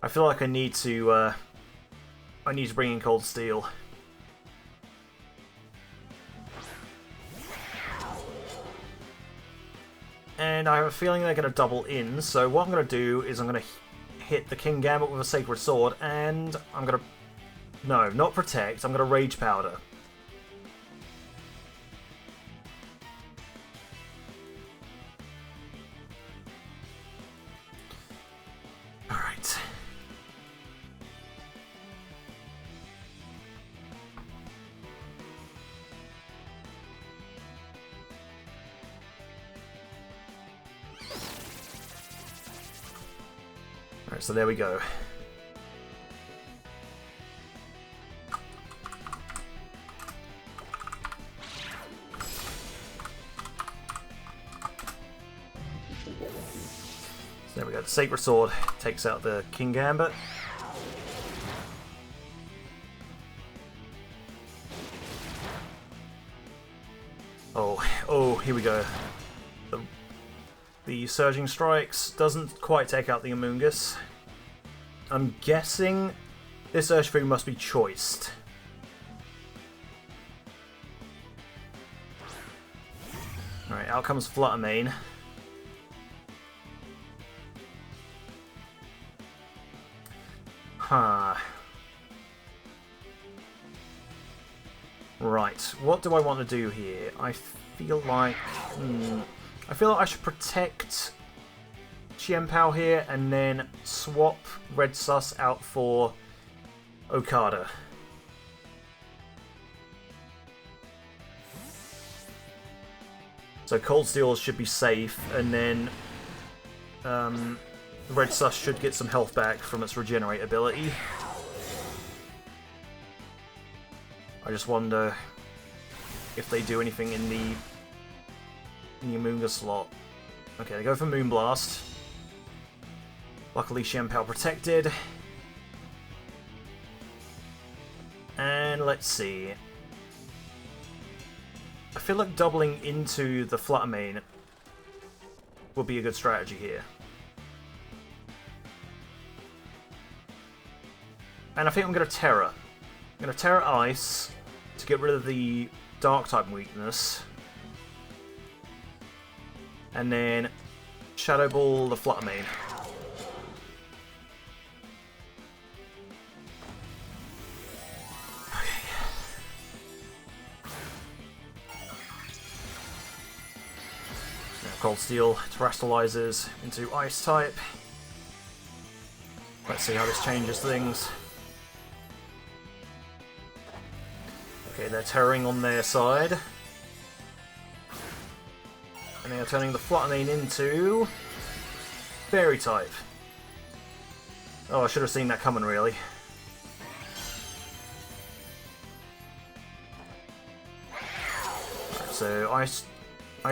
I feel like I need to bring in Cold Steel. And I have a feeling they're going to double in, so what I'm going to do is I'm going to hit the King Gambit with a Sacred Sword, and I'm going to... No, not Protect, I'm going to Rage Powder. Alright. Alright, so there we go. So there we go, the Sacred Sword takes out the King Gambit. Oh, here we go. The Surging Strikes doesn't quite take out the Amoonguss. I'm guessing this Urshifu must be choiced. Alright, out comes Fluttermane. Huh. Right, what do I want to do here? I feel like... I feel like I should protect Chien-Pao here and then swap Red Sus out for Okada. So Cold Steel should be safe, and then Red Sus should get some health back from its Regenerate ability. I just wonder if they do anything in the Amoonguss slot. Okay, they go for Moonblast. Luckily, Chien-Pao protected. And let's see. I feel like doubling into the Fluttermane would be a good strategy here. And I think I'm going to Terra. I'm going to Terra Ice to get rid of the Dark type weakness. And then Shadow Ball the Flutter Mane. Cold Steel terrestrializes into Ice type. Let's see how this changes things. Okay, they're terroring on their side. And they are turning the Flutter Mane into Fairy type. Oh, I should have seen that coming, really. Right, so Ice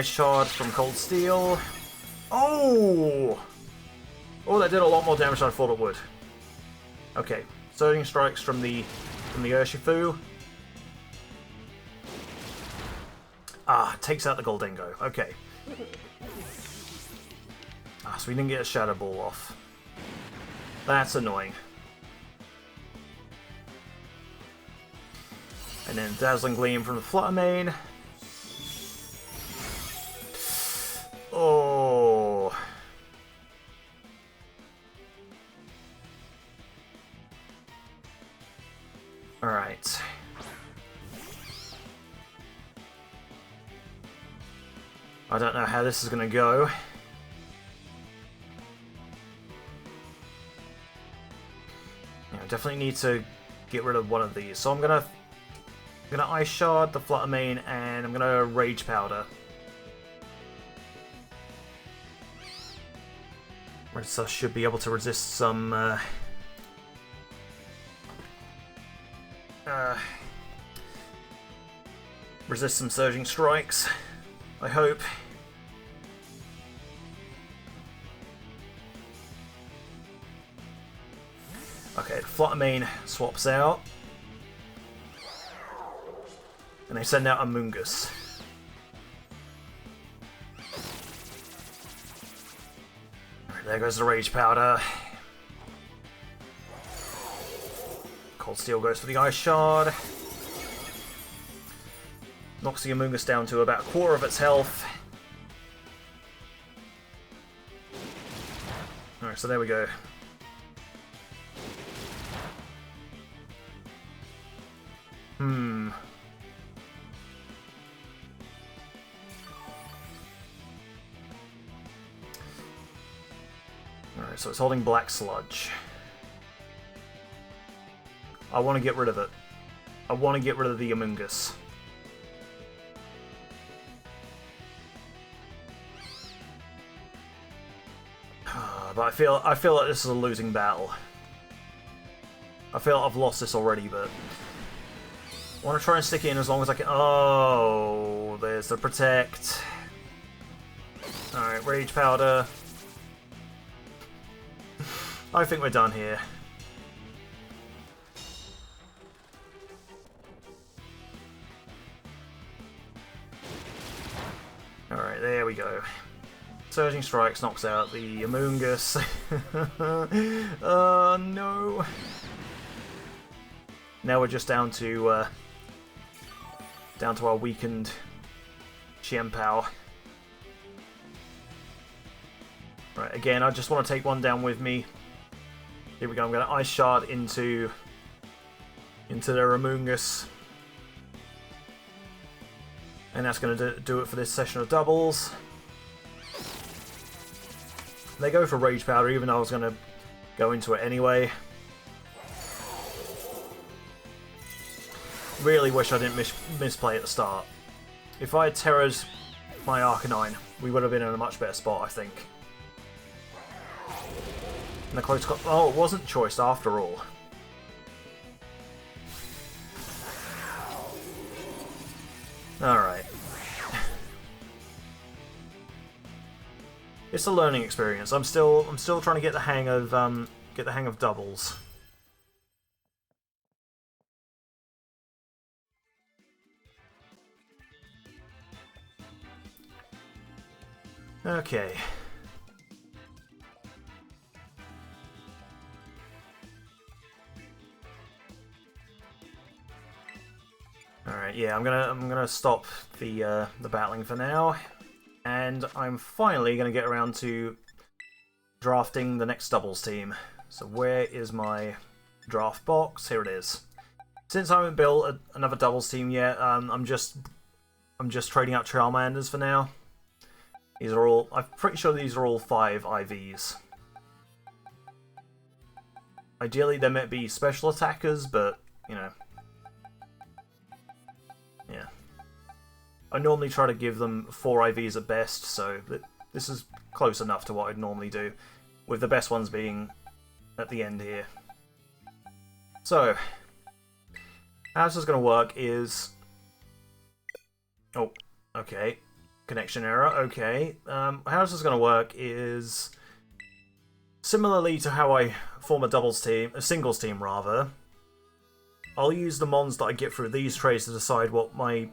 Shard from Cold Steel. Oh! Oh, that did a lot more damage than I thought it would. Okay, Surging Strikes from the Urshifu. Ah, takes out the Gholdengo. Okay. Ah, so we didn't get a Shadow Ball off. That's annoying. And then Dazzling Gleam from the Flutter Mane. Oh. Alright. I don't know how this is going to go. Yeah, I definitely need to get rid of one of these. So I'm gonna Ice Shard the Flutter Mane, and I'm gonna Rage Powder. So I should be able to resist some Surging Strikes, I hope. Okay, the Flutter Mane swaps out. And they send out a Mungus. There goes the Rage Powder. Cold Steel goes for the Ice Shard. Knocks the Amoonguss down to about a quarter of its health. Alright, so there we go. Alright, so it's holding Black Sludge. I want to get rid of it. I want to get rid of the Amoonguss. But I feel like this is a losing battle. I feel like I've lost this already, but I want to try and stick it in as long as I can. Oh, there's the Protect. Alright, Rage Powder. I think we're done here. Alright, there we go. Surging Strikes knocks out the Amoonguss. No. Now we're just down to our weakened Chien-Pao. Right, again, I just want to take one down with me. Here we go, I'm going to Ice Shard into their Amoonguss. And that's going to do it for this session of doubles. They go for Rage Powder, even though I was going to go into it anyway. Really wish I didn't misplay at the start. If I had Terra'd my Arcanine, we would have been in a much better spot, I think. And the close call. Oh, it wasn't choice after all. Alright. It's a learning experience. I'm still trying to get the hang of doubles. Okay. Alright, yeah, I'm gonna stop the battling for now. And I'm finally gonna get around to drafting the next doubles team. So where is my draft box? Here it is. Since I haven't built another doubles team yet, I'm just trading out Charmanders for now. These are all, I'm pretty sure these are all 5 IVs. Ideally, they might be special attackers, but, you know. Yeah. I normally try to give them 4 IVs at best, so this is close enough to what I'd normally do, with the best ones being at the end here. So, how this is going to work is... Oh, okay. Connection error, okay. How this is going to work is... Similarly to how I form a singles team rather, I'll use the mons that I get through these trades to decide what my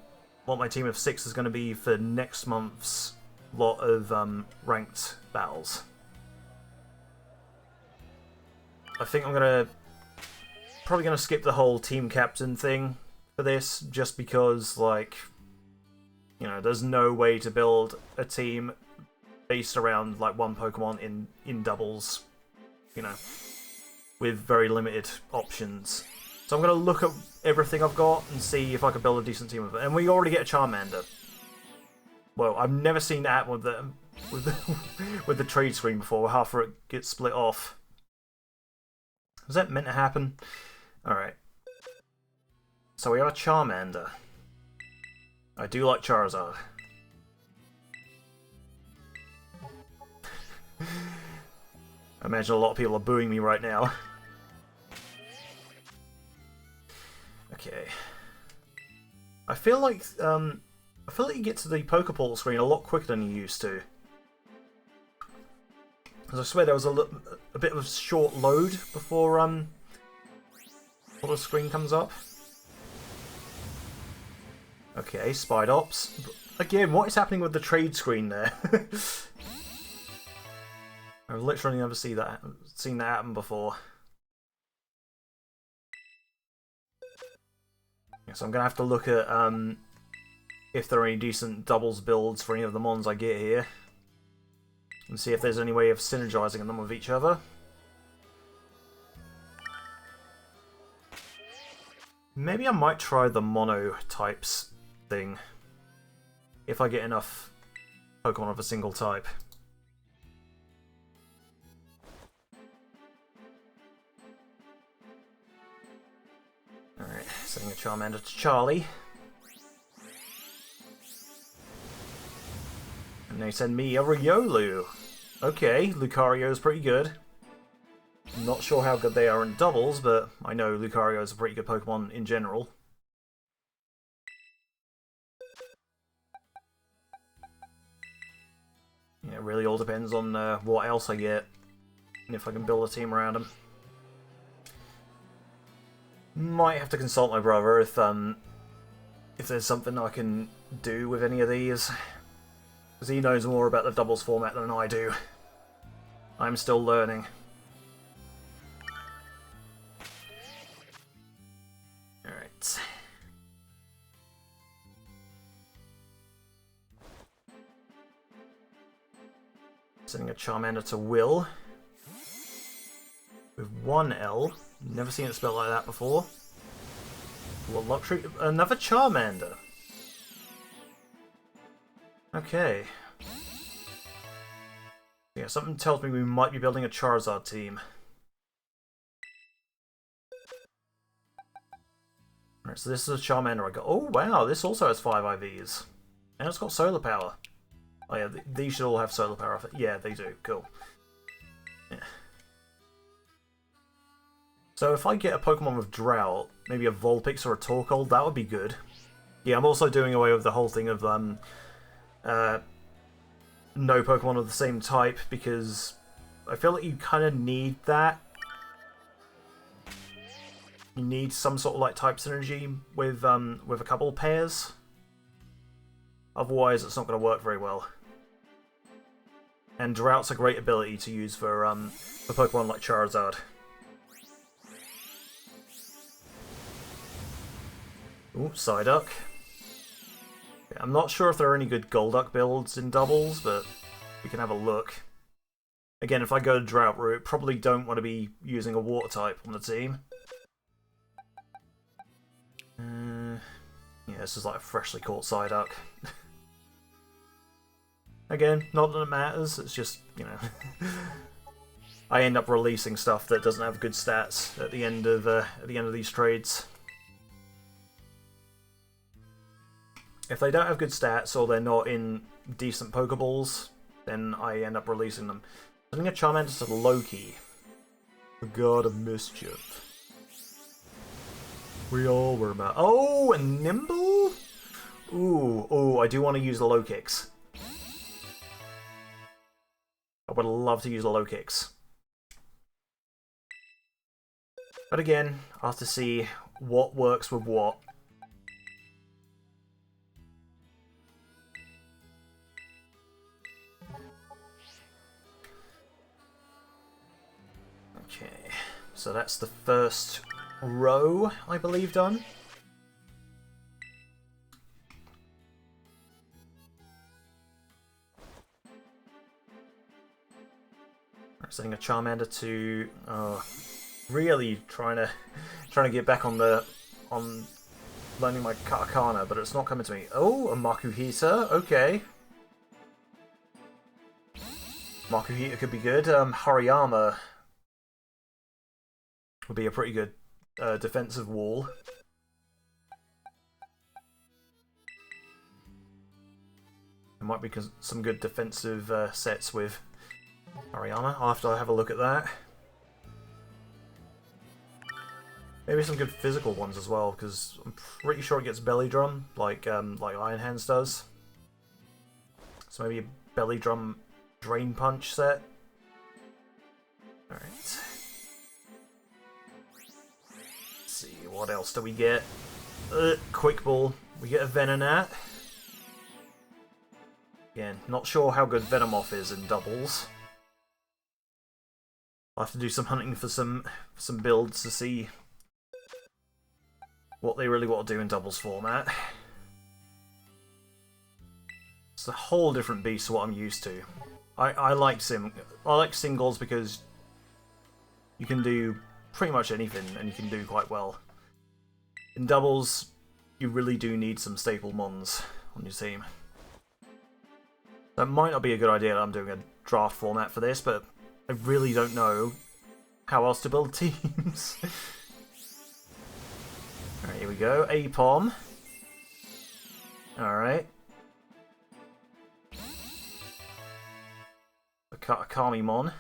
team of 6 is going to be for next month's lot of ranked battles. I think I'm probably gonna skip the whole team captain thing for this, just because, like, you know, there's no way to build a team based around like one Pokemon in doubles, you know, with very limited options. So I'm gonna look at everything I've got and see if I can build a decent team with it. And we already get a Charmander. Well, I've never seen that with the trade screen before, where half of it gets split off. Was that meant to happen? Alright. So we have a Charmander. I do like Charizard. I imagine a lot of people are booing me right now. Okay. I feel like you get to the Pokeball screen a lot quicker than you used to. Because I swear there was a bit of a short load before the screen comes up. Okay, Spidops. Again, what is happening with the trade screen there? I've literally never seen that happen before. Yeah, so I'm gonna have to look at if there are any decent doubles builds for any of the mons I get here, and see if there's any way of synergizing them with each other. Maybe I might try the mono types thing if I get enough Pokemon of a single type. Alright, sending a Charmander to Charlie. And they send me a Riolu. Okay, Lucario's pretty good. Not sure how good they are in doubles, but I know Lucario is a pretty good Pokemon in general. Yeah, it really all depends on what else I get, and if I can build a team around him. Might have to consult my brother if there's something I can do with any of these, because he knows more about the doubles format than I do. I'm still learning. Alright. Sending a Charmander to Will. With one L. Never seen it spelled like that before. What luxury? Another Charmander. Okay. Yeah, something tells me we might be building a Charizard team. Alright, so this is a Charmander I got. Oh wow, this also has 5 IVs. And it's got solar power. Oh yeah, these should all have solar power. Yeah, they do. Cool. Yeah. So if I get a Pokemon with Drought, maybe a Vulpix or a Torkoal, that would be good. Yeah, I'm also doing away with the whole thing of no Pokemon of the same type, because I feel like you kind of need that. You need some sort of like type synergy with a couple pairs. Otherwise, it's not going to work very well. And Drought's a great ability to use for Pokemon like Charizard. Ooh, Psyduck. I'm not sure if there are any good Golduck builds in doubles, but we can have a look. Again, if I go Drought route, probably don't want to be using a Water type on the team. Yeah, this is like a freshly caught Psyduck. Again, not that it matters, it's just, you know... I end up releasing stuff that doesn't have good stats at the end of these trades. If they don't have good stats or they're not in decent Pokeballs, then I end up releasing them. Sending a Charmander to Loki, the god of mischief. We all were about. Oh, a Nimble? Ooh, I do want to use the low kicks. I would love to use the low kicks. But again, I'll have to see what works with what. Okay, so that's the first row, I believe, done. Sending a Charmander to really trying to get back on learning my Katakana, but it's not coming to me. Oh, a Makuhita, okay. Makuhita could be good. Hariyama would be a pretty good defensive wall. There might be some good defensive sets with Hariyama. I'll have to have a look at that. Maybe some good physical ones as well, because I'm pretty sure it gets Belly Drum, like Iron Hands does. So maybe a Belly Drum Drain Punch set. Alright. Let's see, what else do we get? Quick Ball. We get a Venonat. Again, not sure how good Venomoth is in doubles. I'll have to do some hunting for some builds to see what they really want to do in doubles format. It's a whole different beast to what I'm used to. I like singles because you can do pretty much anything and you can do quite well. In doubles, you really do need some staple mons on your team. That might not be a good idea that I'm doing a draft format for this, but I really don't know how else to build teams. Alright, here we go. Apom. Alright. A Kamimon.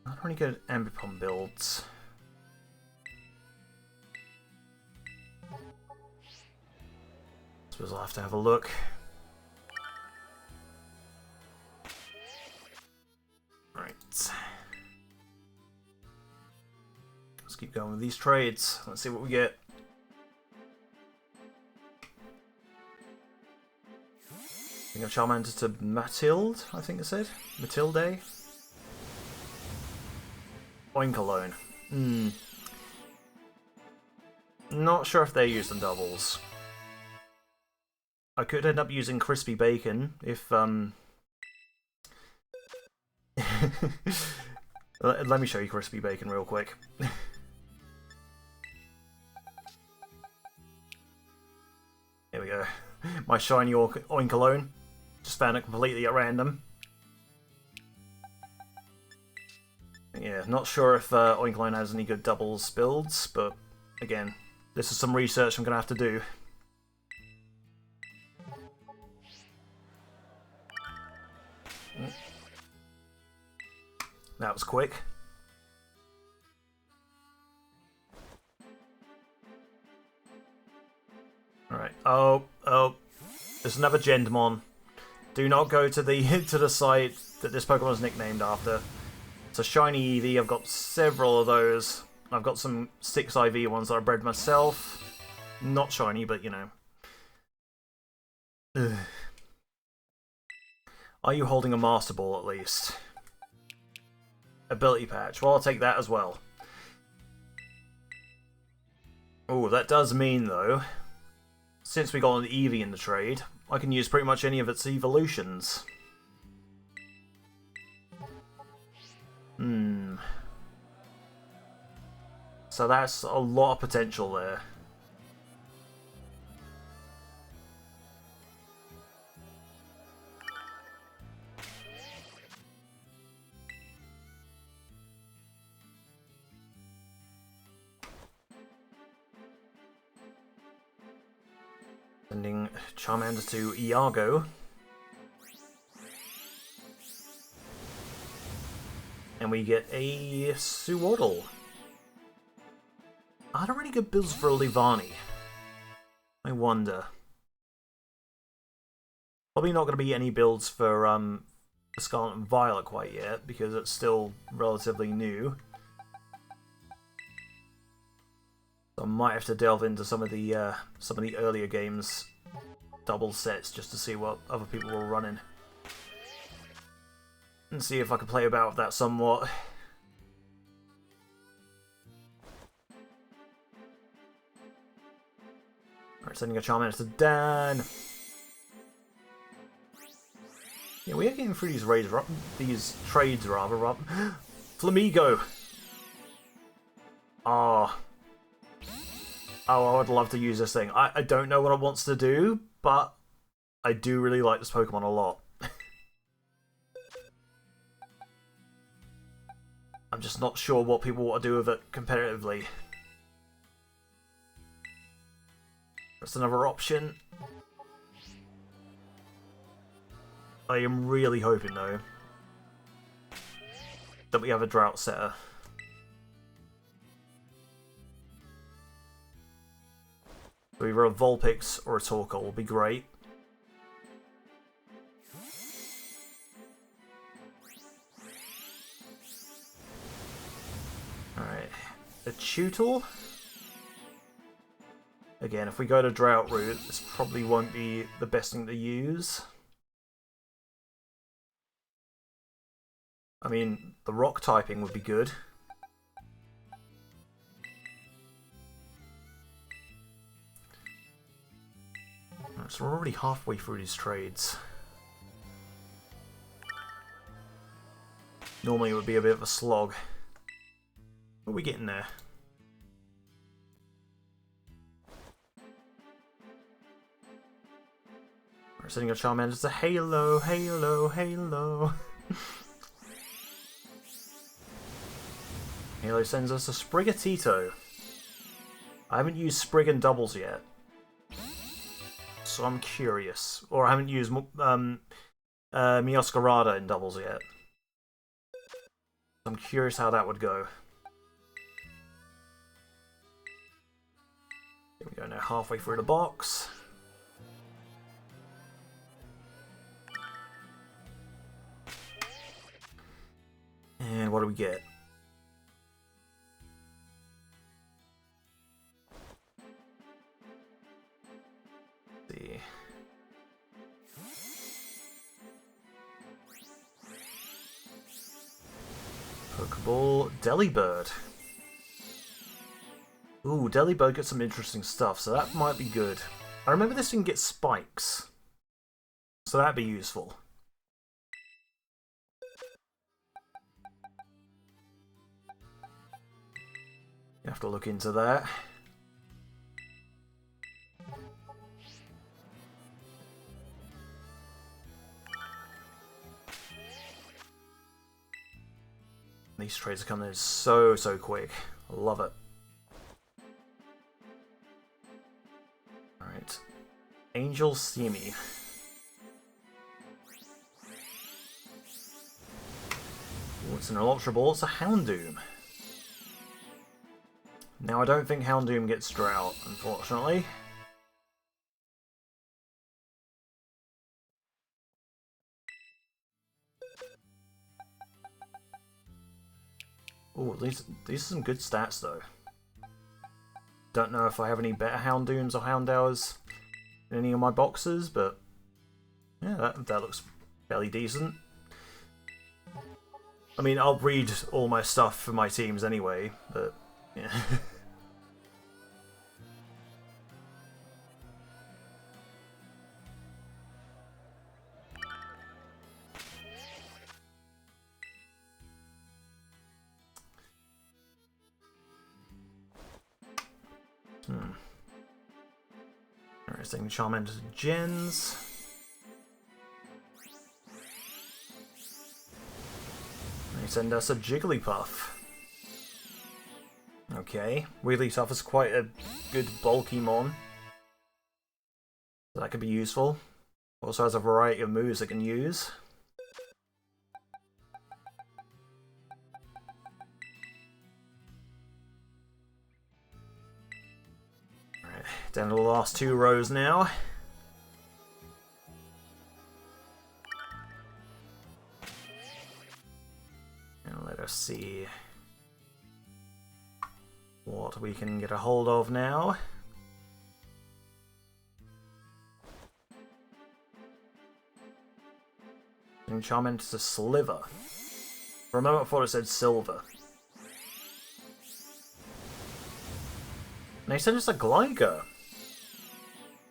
Not really good Ambipom builds. Suppose I'll have to have a look. Right. Let's keep going with these trades. Let's see what we get. I think of Charmander to Matilde, I think it said. Matilde. Oinkologne. Not sure if they're used in doubles. I could end up using Crispy Bacon if let me show you Crispy Bacon real quick. Here we go. My shiny Oinkologne. Just found it completely at random. Yeah, not sure if Oinkologne has any good doubles builds, but again, this is some research I'm going to have to do. That was quick. Alright. Oh. There's another Gendmon. Do not go to the to the site that this Pokemon is nicknamed after. It's a shiny Eevee. I've got several of those. I've got some 6 IV ones that I bred myself. Not shiny, but you know. Ugh. Are you holding a Master Ball at least? ability patch. Well, I'll take that as well. Oh, that does mean, though, since we got an Eevee in the trade, I can use pretty much any of its evolutions. So that's a lot of potential there. Sending Charmander to Iago. And we get a Suwaddle. Are there any good builds for Olivani? I wonder. Probably not going to be any builds for Scarlet and Violet quite yet, because it's still relatively new. So I might have to delve into some of the earlier games double sets just to see what other people were running. And see if I can play about with that somewhat. Alright, sending a Charmander to Dan. Yeah, we are getting through these trades rather. Flamigo! Ah. Oh, I would love to use this thing. I don't know what it wants to do, but I do really like this Pokemon a lot. I'm just not sure what people want to do with it competitively. That's another option. I am really hoping, though, that we have a Drought Setter. So either a Vulpix or a Torkoal will be great. Alright, a Tutel. Again, if we go to Drought route, this probably won't be the best thing to use. I mean, the Rock typing would be good. So we're already halfway through these trades. Normally it would be a bit of a slog. What are we getting there? We're sending a Charmander to Halo, Halo, Halo. Halo sends us a Sprigatito. I haven't used Sprig in doubles yet, so I'm curious. Or I haven't used Meowscarada in doubles yet. I'm curious how that would go. Here we go now, halfway through the box. And what do we get? Let's see. Pokeball, Delibird. Ooh, Delibird gets some interesting stuff, so that might be good. I remember this thing gets spikes, so that'd be useful. You have to look into that. These trades are coming in so quick. I love it. Alright. Angel Simi. What's an Ultra Ball? It's a Houndoom. Now I don't think Houndoom gets Drought, unfortunately. Oh, these are some good stats though. Don't know if I have any better Houndooms or Houndours in any of my boxes, but yeah, that looks fairly decent. I mean, I'll read all my stuff for my teams anyway, but yeah. Alright, taking Charmander to Gens. They send us a Jigglypuff. Okay, Wigglytuff is quite a good bulky mon. That could be useful. Also has a variety of moves it can use. Alright, down to the last 2 rows now. And let us see what we can get a hold of now. And Charmander to Sliver. For a moment I thought it said Silver. And they sent us a Gligar.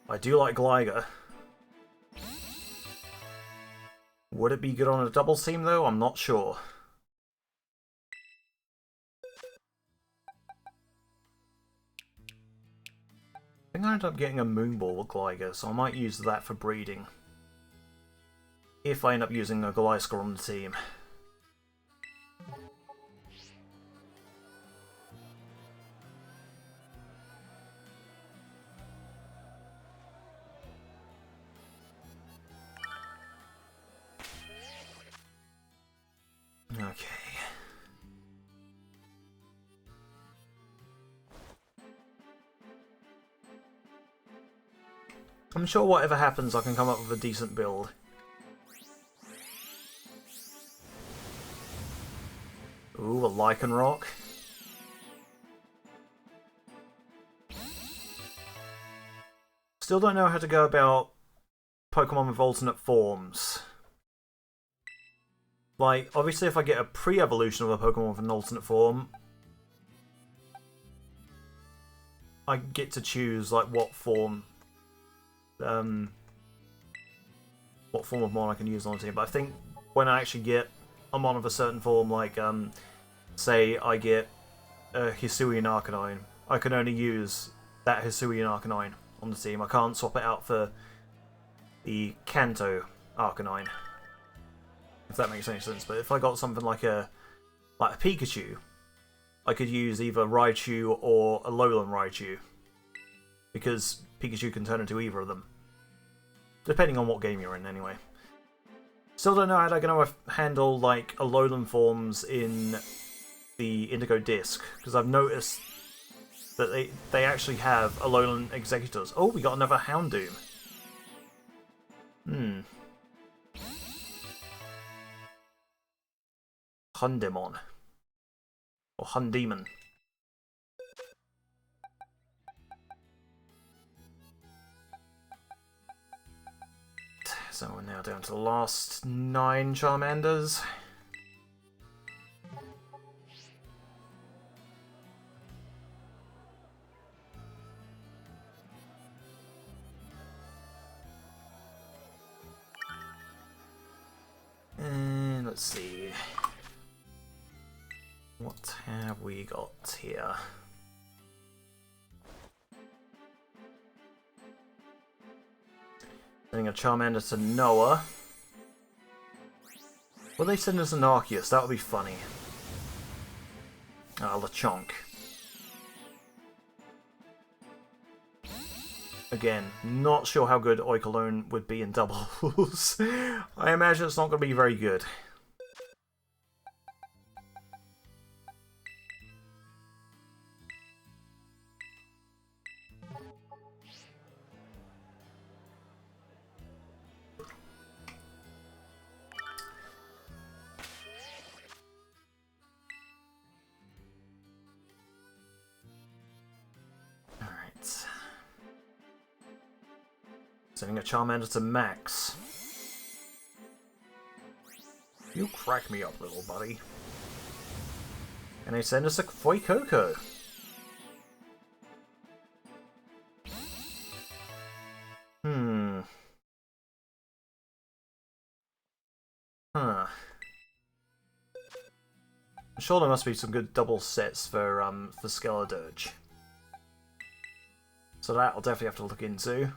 I do like Gligar. Would it be good on a doubles team though? I'm not sure. I think I ended up getting a Moonball with Gligar, so I might use that for breeding. If I end up using a Gliscor on the team. Okay. I'm sure whatever happens I can come up with a decent build. Ooh, a Lycanroc. Still don't know how to go about Pokemon with alternate forms. Like, obviously if I get a pre-evolution of a Pokemon with an alternate form, I get to choose, like, what form of mon I can use on the team. But I think when I actually get a mon of a certain form, like, say I get a Hisuian Arcanine, I can only use that Hisuian Arcanine on the team. I can't swap it out for the Kanto Arcanine, if that makes any sense. But if I got something like a Pikachu, I could use either Raichu or a Alolan Raichu, because Pikachu can turn into either of them, depending on what game you're in anyway. Still don't know how they're going to handle like Alolan forms in the Indigo Disc, because I've noticed that they actually have Alolan Executors. Oh, we got another Houndoom. Hundemon. Or Hundemon. So we're now down to the last 9 Charmanders. And let's see. What have we got here? Sending a Charmander to Noah. Will they send us an Arceus? That would be funny. Ah, Lechonk. Again, not sure how good Oikalone would be in doubles. I imagine it's not going to be very good. Sending a Charmander to Max. You crack me up, little buddy. And they send us a Fuecoco. Huh. I'm sure there must be some good double sets for Skeledirge. So that I'll definitely have to look into.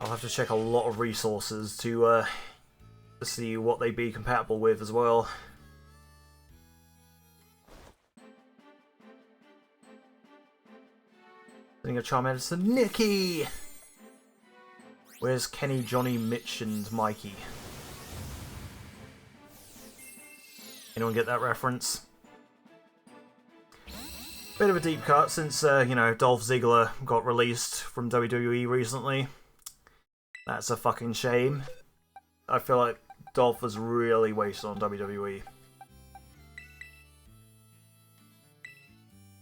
I'll have to check a lot of resources to see what they'd be compatible with as well. Sending a Charmander to Nikki! Where's Kenny, Johnny, Mitch, and Mikey? Anyone get that reference? Bit of a deep cut since, you know, Dolph Ziggler got released from WWE recently. That's a fucking shame. I feel like Dolph was really wasted on WWE.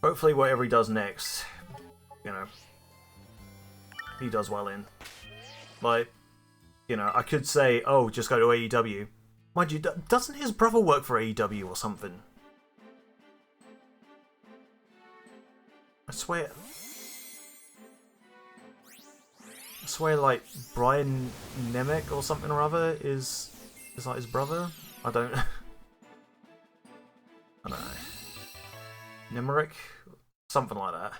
Hopefully whatever he does next, you know, he does well in. Like, you know, I could say, oh, just go to AEW. Mind you, doesn't his brother work for AEW or something? I swear, like, Brian Nemec or something or other is like his brother? I don't know. Nemeric? Something like that.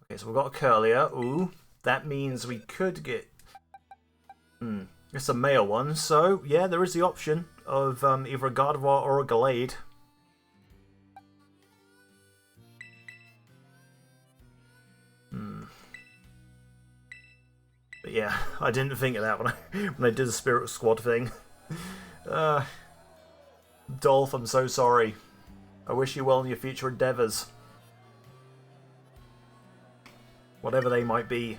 Okay, so we've got a Curlier. Ooh, that means we could get... it's a male one, so yeah, there is the option of either a Gardevoir or a Gallade. But yeah, I didn't think of that when I did the Spirit Squad thing. Dolph, I'm so sorry. I wish you well in your future endeavours. Whatever they might be.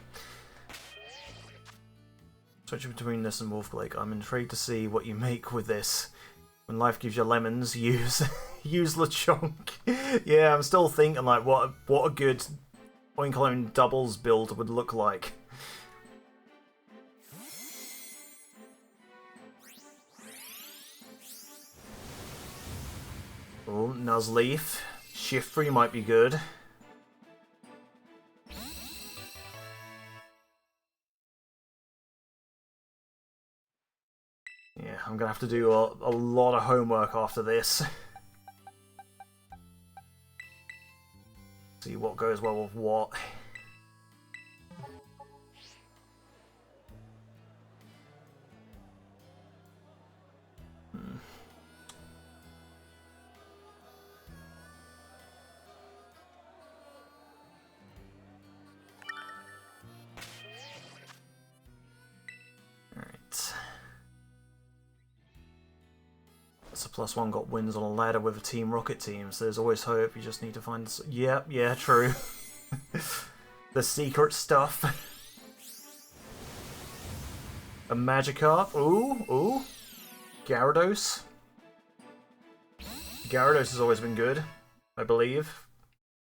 Switching between this and Wolfglake, I'm intrigued to see what you make with this. When life gives you lemons, use Lechonk. Yeah, I'm still thinking like what a good Oinkologne doubles build would look like. Oh, Nuzleaf. Shiftry might be good. Yeah, I'm gonna have to do a lot of homework after this. See what goes well with what. That's a +1 got wins on a ladder with a Team Rocket team, so there's always hope, you just need to find... Yeah, true. The secret stuff. A Magikarp, ooh. Gyarados. Gyarados has always been good, I believe.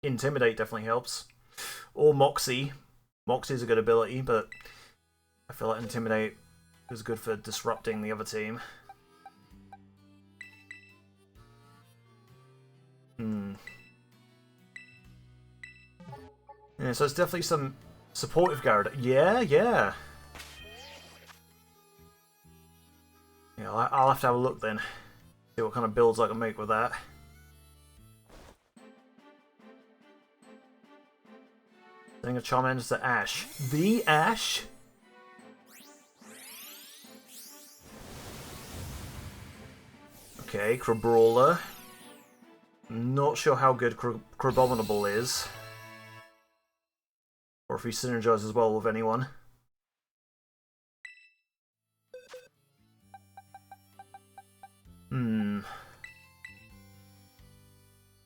Intimidate definitely helps. Or Moxie. Moxie's a good ability, but I feel like Intimidate is good for disrupting the other team. Yeah, so it's definitely some supportive Gyarados. Yeah. Yeah, I'll have to have a look then. See what kind of builds I can make with that. Sending a Charmander to Ash. The Ash? Okay, Crabrawler. Not sure how good Crabominable is. Or if he synergizes well with anyone.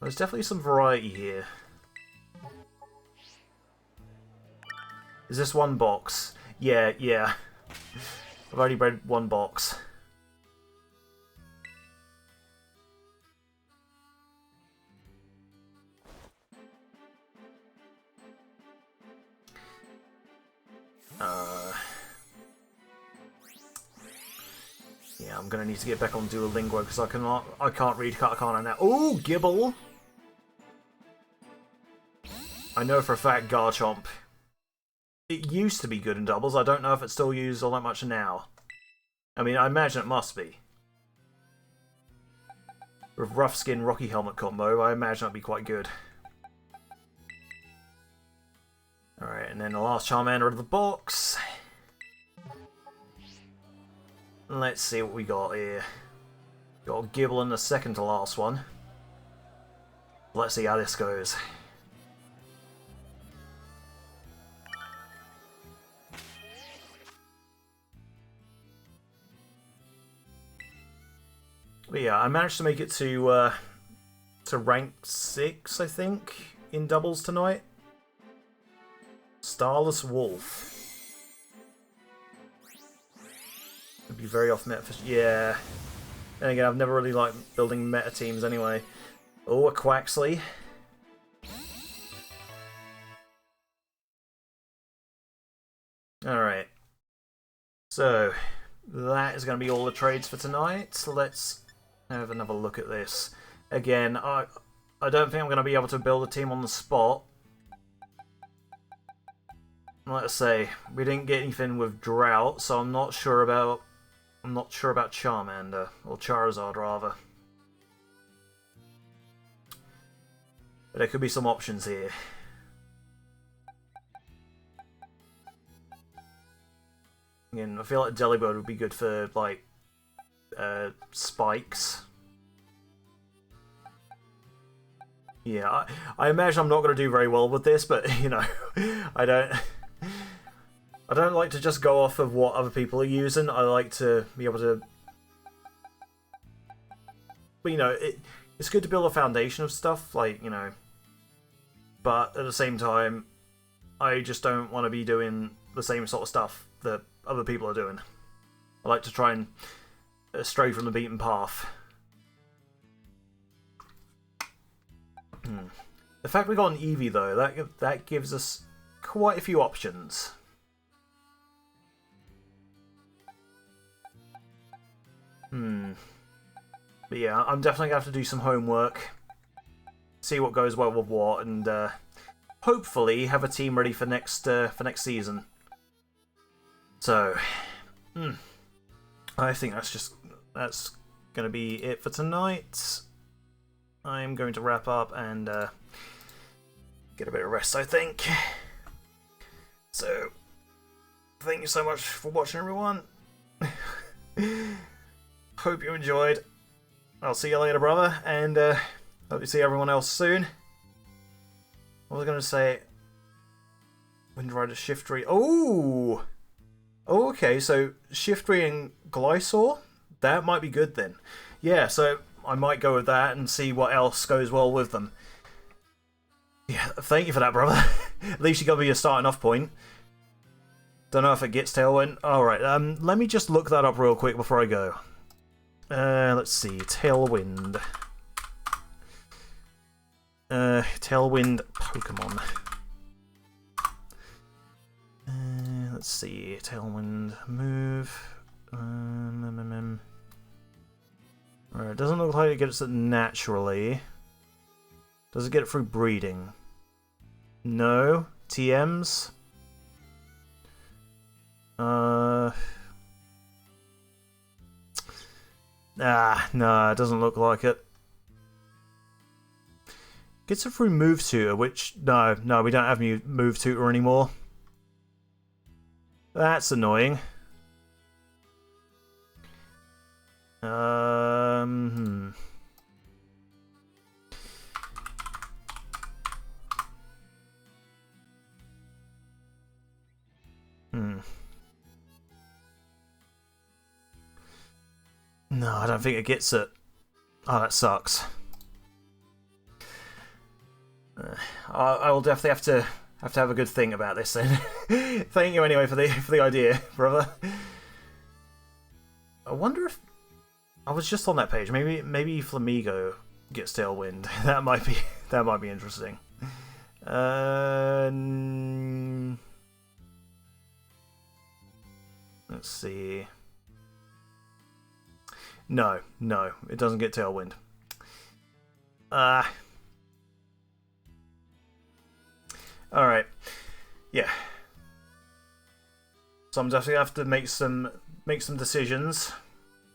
There's definitely some variety here. Is this one box? Yeah. I've only read one box. I'm gonna need to get back on Duolingo because I can't read katakana now. Ooh, Gibble! I know for a fact Garchomp. It used to be good in doubles. I don't know if it's still used all that much now. I mean, I imagine it must be. With Rough Skin Rocky Helmet combo, I imagine that'd be quite good. Alright, and then the last Charmander of the box. Let's see what we got here. Got Gibble in the second to last one. Let's see how this goes. But yeah, I managed to make it to rank 6, I think, in doubles tonight. Starless Wolf. It'd be very off meta for... Yeah. And again, I've never really liked building meta teams anyway. Oh, a Quaxley. Alright. So, that is going to be all the trades for tonight. So let's have another look at this. Again, I don't think I'm going to be able to build a team on the spot. Let's say we didn't get anything with Drought, so I'm not sure about Charmander or Charizard rather. But there could be some options here. Again, I feel like Delibird would be good for like spikes. Yeah, I imagine I'm not going to do very well with this, but you know, I don't like to just go off of what other people are using. I like to be able to, but you know, it's good to build a foundation of stuff, like, you know, but at the same time, I just don't want to be doing the same sort of stuff that other people are doing. I like to try and stray from the beaten path. The fact we got an Eevee though, that gives us quite a few options. But yeah, I'm definitely gonna have to do some homework, see what goes well with what, and hopefully have a team ready for next season. So, I think that's gonna be it for tonight. I'm going to wrap up and get a bit of rest, I think. So, thank you so much for watching, everyone. Hope you enjoyed. I'll see you later, brother, and hope you see everyone else soon. I was going to say... Windrider, Shiftry... Oh! Okay, so Shiftry and Glysaur? That might be good then. Yeah, so I might go with that and see what else goes well with them. Yeah, thank you for that, brother. At least you got me a starting off point. Don't know if it gets Tailwind. Alright, let me just look that up real quick before I go. Let's see, Tailwind. Tailwind Pokemon. Let's see, Tailwind move. Alright, it doesn't look like it gets it naturally. Does it get it through breeding? No. TMs? No, it doesn't look like it. Gets it through Move Tutor, which... No, we don't have Move Tutor anymore. That's annoying. No, I don't think it gets it. Oh, that sucks. I will definitely have to have a good think about this then. Thank you anyway for the idea, brother. I wonder if I was just on that page. Maybe Flamigo gets Tailwind. That might be interesting. Let's see. No, it doesn't get Tailwind. Alright. Yeah. So I'm definitely gonna have to make some decisions.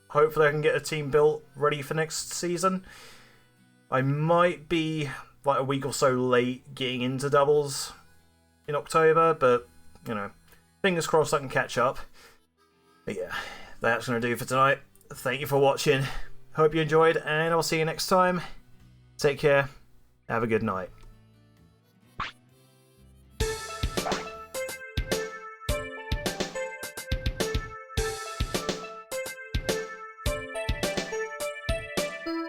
Hopefully I can get a team built ready for next season. I might be like a week or so late getting into doubles in October, but you know, fingers crossed I can catch up. But yeah, that's gonna do for tonight. Thank you for watching. Hope you enjoyed, and I'll see you next time. Take care. Have a good night.